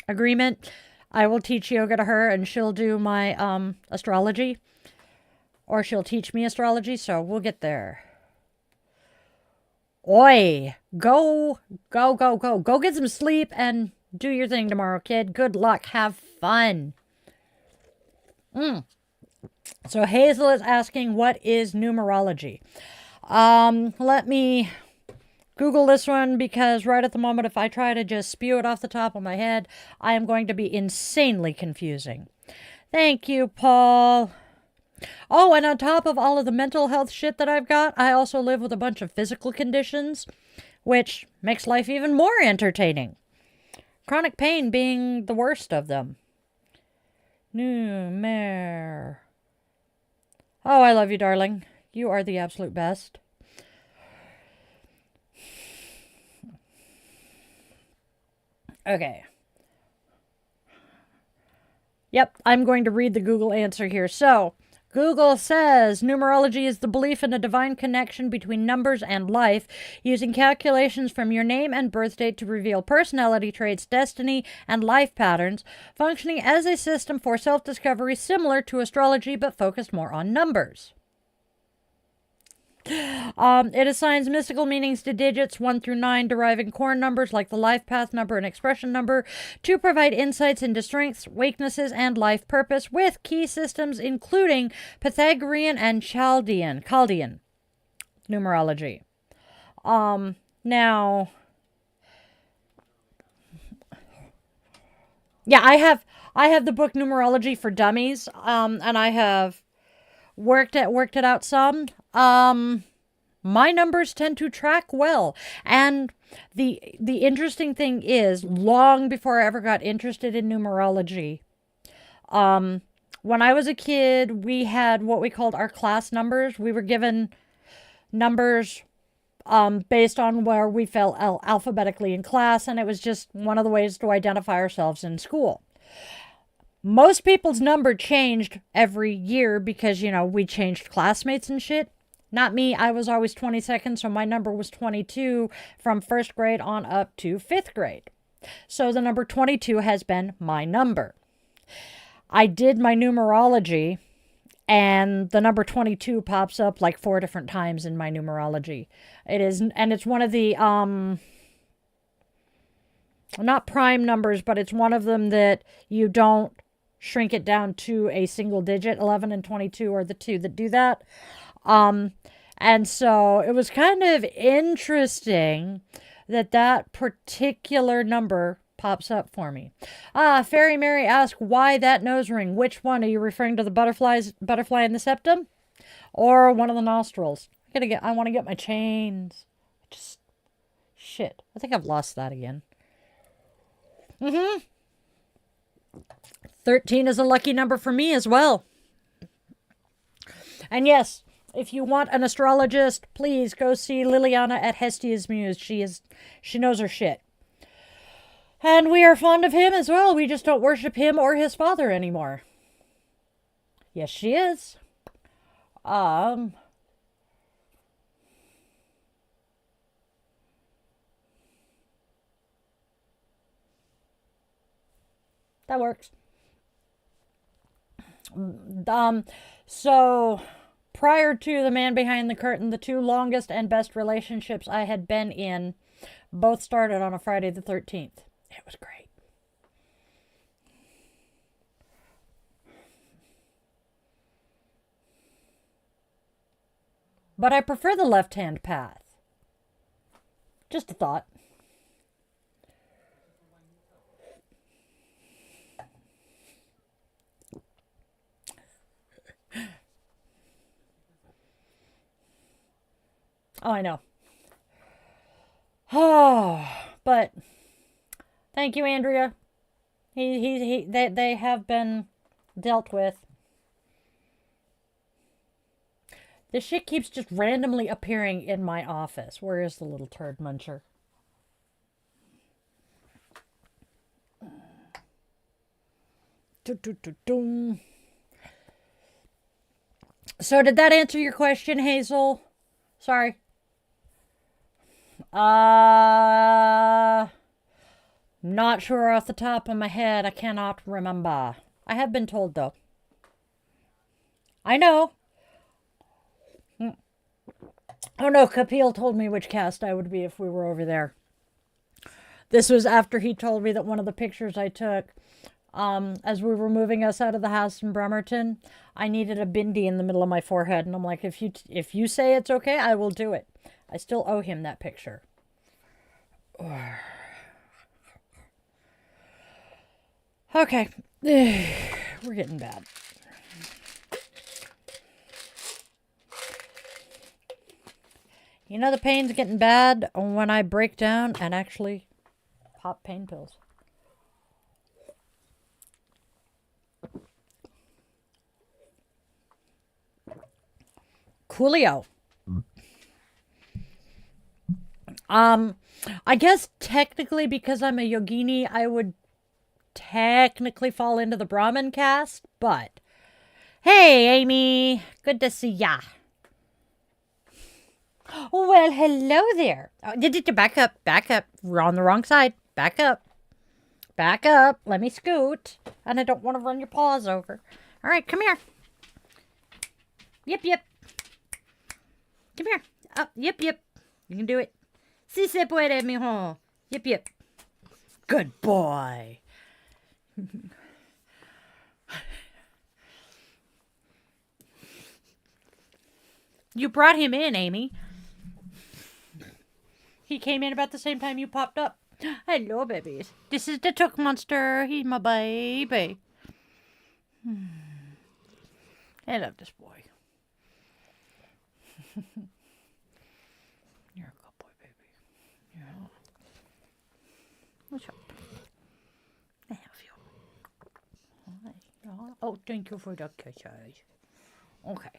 agreement. I will teach yoga to her, and she'll do my astrology. Or she'll teach me astrology, so we'll get there. Oi! Go get some sleep and do your thing tomorrow, kid. Good luck. Have fun. So Hazel is asking, what is numerology? Let me Google this one, because right at the moment, if I try to just spew it off the top of my head, I am going to be insanely confusing. Thank you, Paul. Oh, and on top of all of the mental health shit that I've got, I also live with a bunch of physical conditions, which makes life even more entertaining. Chronic pain being the worst of them. Numer. Oh, I love you, darling. You are the absolute best. Okay. Yep, I'm going to read the Google answer here. So, Google says numerology is the belief in a divine connection between numbers and life, using calculations from your name and birth date to reveal personality traits, destiny, and life patterns, functioning as a system for self-discovery similar to astrology but focused more on numbers. It assigns mystical meanings to digits 1 through 9, deriving core numbers like the life path number and expression number to provide insights into strengths, weaknesses, and life purpose, with key systems including Pythagorean and Chaldean numerology. Now, yeah, I have the book Numerology for Dummies, and I have worked it out some. My numbers tend to track well. And the interesting thing is, long before I ever got interested in numerology, when I was a kid, we had what we called our class numbers. We were given numbers based on where we fell alphabetically in class, and it was just one of the ways to identify ourselves in school. Most people's number changed every year because, we changed classmates and shit. Not me. I was always 22nd, so my number was 22 from 1st grade on up to 5th grade. So the number 22 has been my number. I did my numerology, and the number 22 pops up like 4 different times in my numerology. It's one of the, not prime numbers, but it's one of them that you don't shrink it down to a single digit. 11 and 22 are the two that do that. And so it was kind of interesting that particular number pops up for me. Fairy Mary asked, why that nose ring? Which one? Are you referring to the butterfly in the septum? Or one of the nostrils? I want to get my chains. Shit. I think I've lost that again. 13 is a lucky number for me as well. And yes, if you want an astrologist, please go see Liliana at Hestia's Muse. She knows her shit. And we are fond of him as well. We just don't worship him or his father anymore. Yes, she is. That works. So prior to The Man Behind the Curtain, the two longest and best relationships I had been in both started on a Friday the 13th. It was great. But I prefer the left-hand path. Just a thought. Oh, I know. Oh, but thank you, Andrea. They have been dealt with. This shit keeps just randomly appearing in my office. Where is the little turd muncher? So did that answer your question, Hazel? Sorry. Not sure off the top of my head. I cannot remember. I have been told, though. I know. Oh no, Kapil told me which cast I would be if we were over there. This was after he told me that one of the pictures I took, as we were moving us out of the house in Bremerton, I needed a bindi in the middle of my forehead. And I'm like, if you say it's okay, I will do it. I still owe him that picture. Okay. We're getting bad. You know the pain's getting bad when I break down and actually pop pain pills. Coolio. I guess technically because I'm a yogini, I would technically fall into the Brahmin caste, but hey, Amy, good to see ya. Well, hello there. Oh, back up. We're on the wrong side. Back up. Let me scoot. And I don't want to run your paws over. All right, come here. Yep. Come here. Oh, yep. You can do it. Si se puede, mijo. Yep. Good boy. You brought him in, Amy. He came in about the same time you popped up. Hello, babies. This is the Tuck Monster. He's my baby. I love this boy. You're a good boy, baby. Yeah. What's up? I have you. Oh, thank you for the kisses. Okay.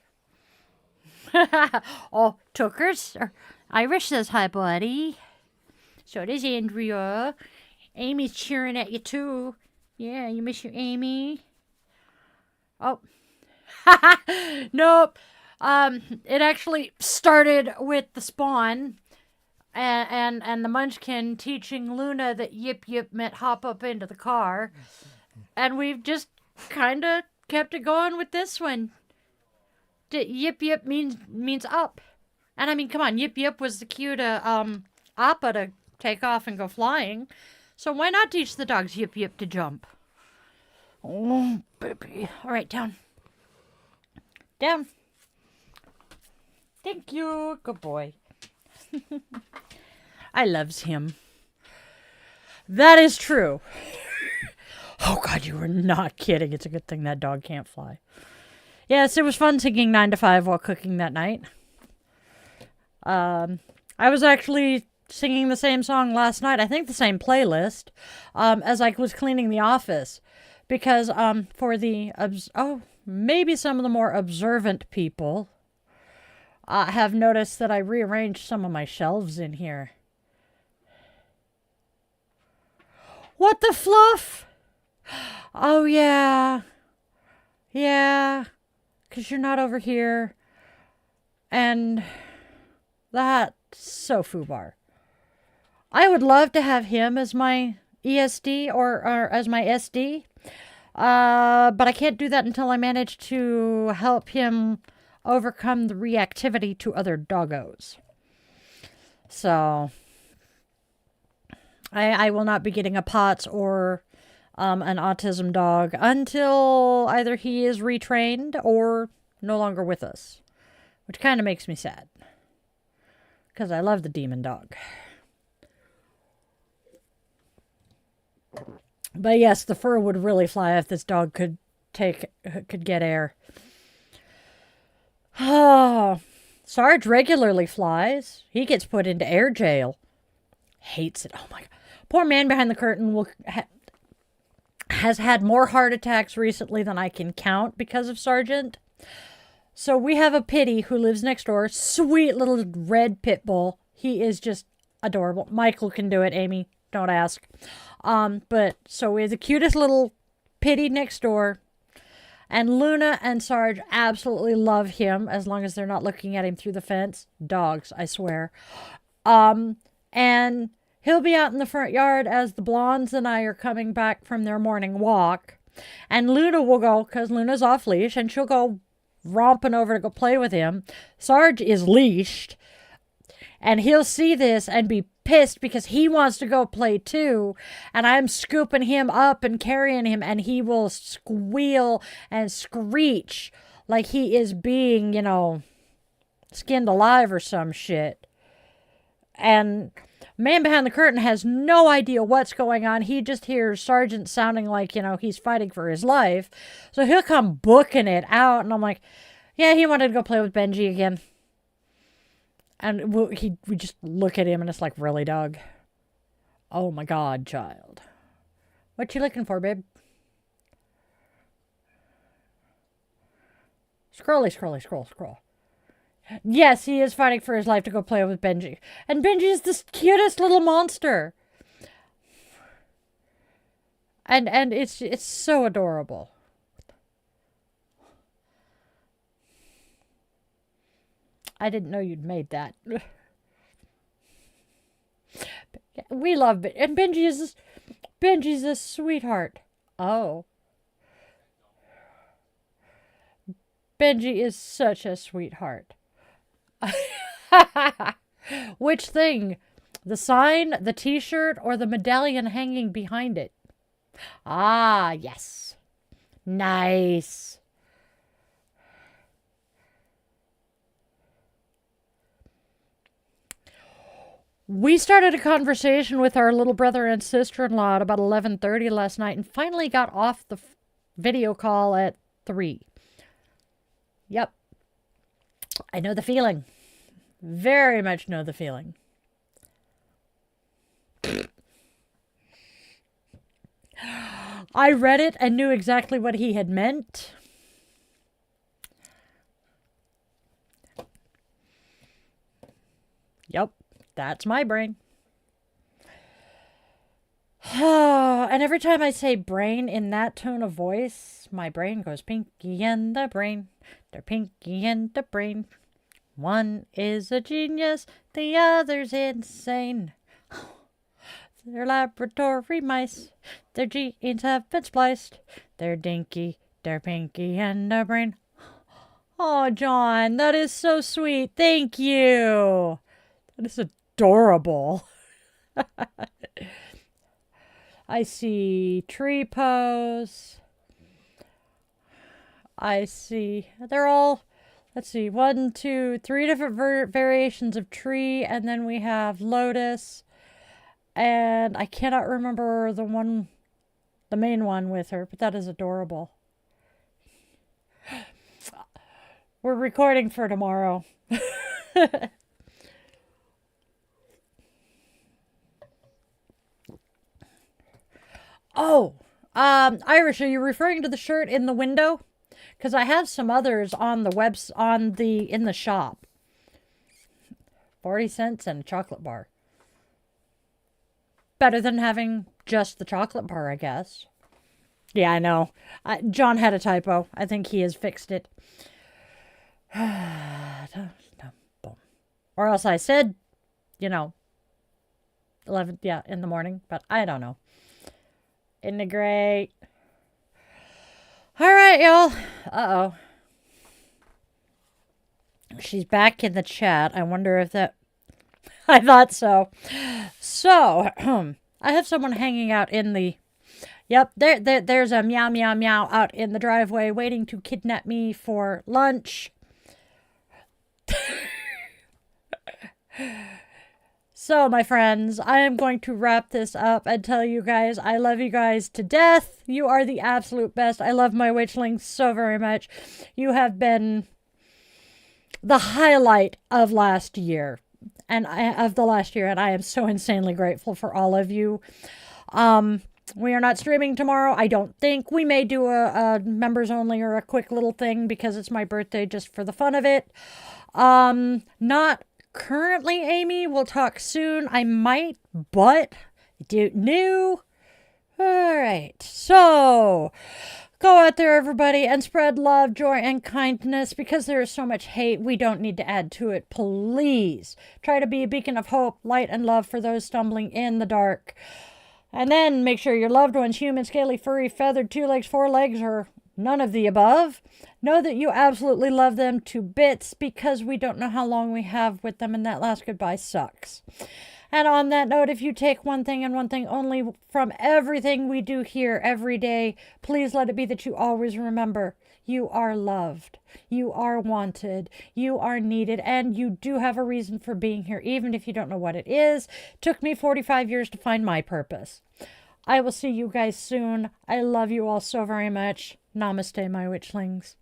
Oh, Tuckers are Irish says hi, buddy. So does Andrea. Amy's cheering at you too. Yeah, you miss your Amy. Oh. Nope. It actually started with the spawn and the Munchkin teaching Luna that yip meant hop up into the car. And we've just kind of kept it going with this one. Yip means up. And I mean, come on, yip was the cue to Appa to take off and go flying. So why not teach the dogs yip to jump? Oh, baby. All right, down. Thank you. Good boy. I loves him. That is true. Oh, God, you were not kidding. It's a good thing that dog can't fly. Yes, it was fun singing 9 to 5 while cooking that night. I was actually singing the same song last night. I think the same playlist as I was cleaning the office. Because for the... maybe some of the more observant people have noticed that I rearranged some of my shelves in here. What the fluff? Oh, yeah. Yeah. Because you're not over here. And that's so foobar. I would love to have him as my ESD or as my SD. But I can't do that until I manage to help him overcome the reactivity to other doggos. So I will not be getting a POTS or an autism dog until either he is retrained or no longer with us, which kind of makes me sad because I love the demon dog. But yes, the fur would really fly if this dog could get air. Oh, Sarge regularly flies. He gets put into air jail. Hates it. Oh my God. Poor man behind the curtain has had more heart attacks recently than I can count because of Sargent. So we have a pitty who lives next door. Sweet little red pit bull. He is just adorable. Michael can do it, Amy. Don't ask. But so we have the cutest little pitty next door. And Luna and Sarge absolutely love him as long as they're not looking at him through the fence. Dogs, I swear. And he'll be out in the front yard as the blondes and I are coming back from their morning walk. And Luna will go, because Luna's off leash, and she'll go romping over to go play with him. Sarge is leashed. And he'll see this and be pissed because he wants to go play too. And I'm scooping him up and carrying him, and he will squeal and screech like he is being, skinned alive or some shit. And man behind the curtain has no idea what's going on. He just hears Sergeant sounding like, he's fighting for his life. So he'll come booking it out. And I'm like, yeah, he wanted to go play with Benji again. And we just look at him and it's like, really, Doug? Oh my God, child. What you looking for, babe? Scroll. Yes, he is fighting for his life to go play with Benji. And Benji is this cutest little monster. And it's so adorable. I didn't know you'd made that. We love it. And Benji's a sweetheart. Oh. Benji is such a sweetheart. Which thing? The sign, the t-shirt, or the medallion hanging behind it? Ah, yes. Nice. We started a conversation with our little brother and sister-in-law at about 11:30 last night and finally got off the video call at 3. Yep. I know the feeling. Very much know the feeling. I read it and knew exactly what he had meant. Yep. That's my brain. And every time I say brain in that tone of voice, my brain goes Pinky and the Brain. They're Pinky and the Brain. One is a genius, the other's insane. They're laboratory mice. Their genes have been spliced. They're Dinky, they're Pinky and the Brain. Oh, John, that is so sweet. Thank you. That is adorable. I see tree pose. I see, they're all, let's see, 1, 2, 3 different variations of tree. And then we have lotus. And I cannot remember the main one with her, but that is adorable. We're recording for tomorrow. Oh, Irish, are you referring to the shirt in the window? Because I have some others on the in the shop. 40 cents and a chocolate bar. better than having just the chocolate bar, I guess. Yeah, I know. John had a typo. I think he has fixed it. Or else I said, 11, yeah, in the morning, but I don't know. Isn't it great? All right, y'all. Uh-oh. She's back in the chat. I wonder if that... I thought so. So, I have someone hanging out in the... Yep, there's a meow, meow, meow out in the driveway waiting to kidnap me for lunch. So, my friends, I am going to wrap this up and tell you guys I love you guys to death. You are the absolute best. I love my witchlings so very much. You have been the highlight of last year. And I am so insanely grateful for all of you. We are not streaming tomorrow, I don't think. We may do a members only or a quick little thing because it's my birthday just for the fun of it. Not currently, Amy. We'll talk soon. I might, but I don't know. All right. So go out there, everybody, and spread love, joy, and kindness because there is so much hate. We don't need to add to it. Please try to be a beacon of hope, light, and love for those stumbling in the dark. And then make sure your loved ones, human, scaly, furry, feathered, 2 legs, 4 legs, or none of the above, know that you absolutely love them to bits because we don't know how long we have with them, and that last goodbye sucks. And on that note, if you take one thing and one thing only from everything we do here every day, please let it be that you always remember you are loved, you are wanted, you are needed, and you do have a reason for being here, even if you don't know what it is. It took me 45 years to find my purpose. I will see you guys soon. I love you all so very much. Namaste, my witchlings.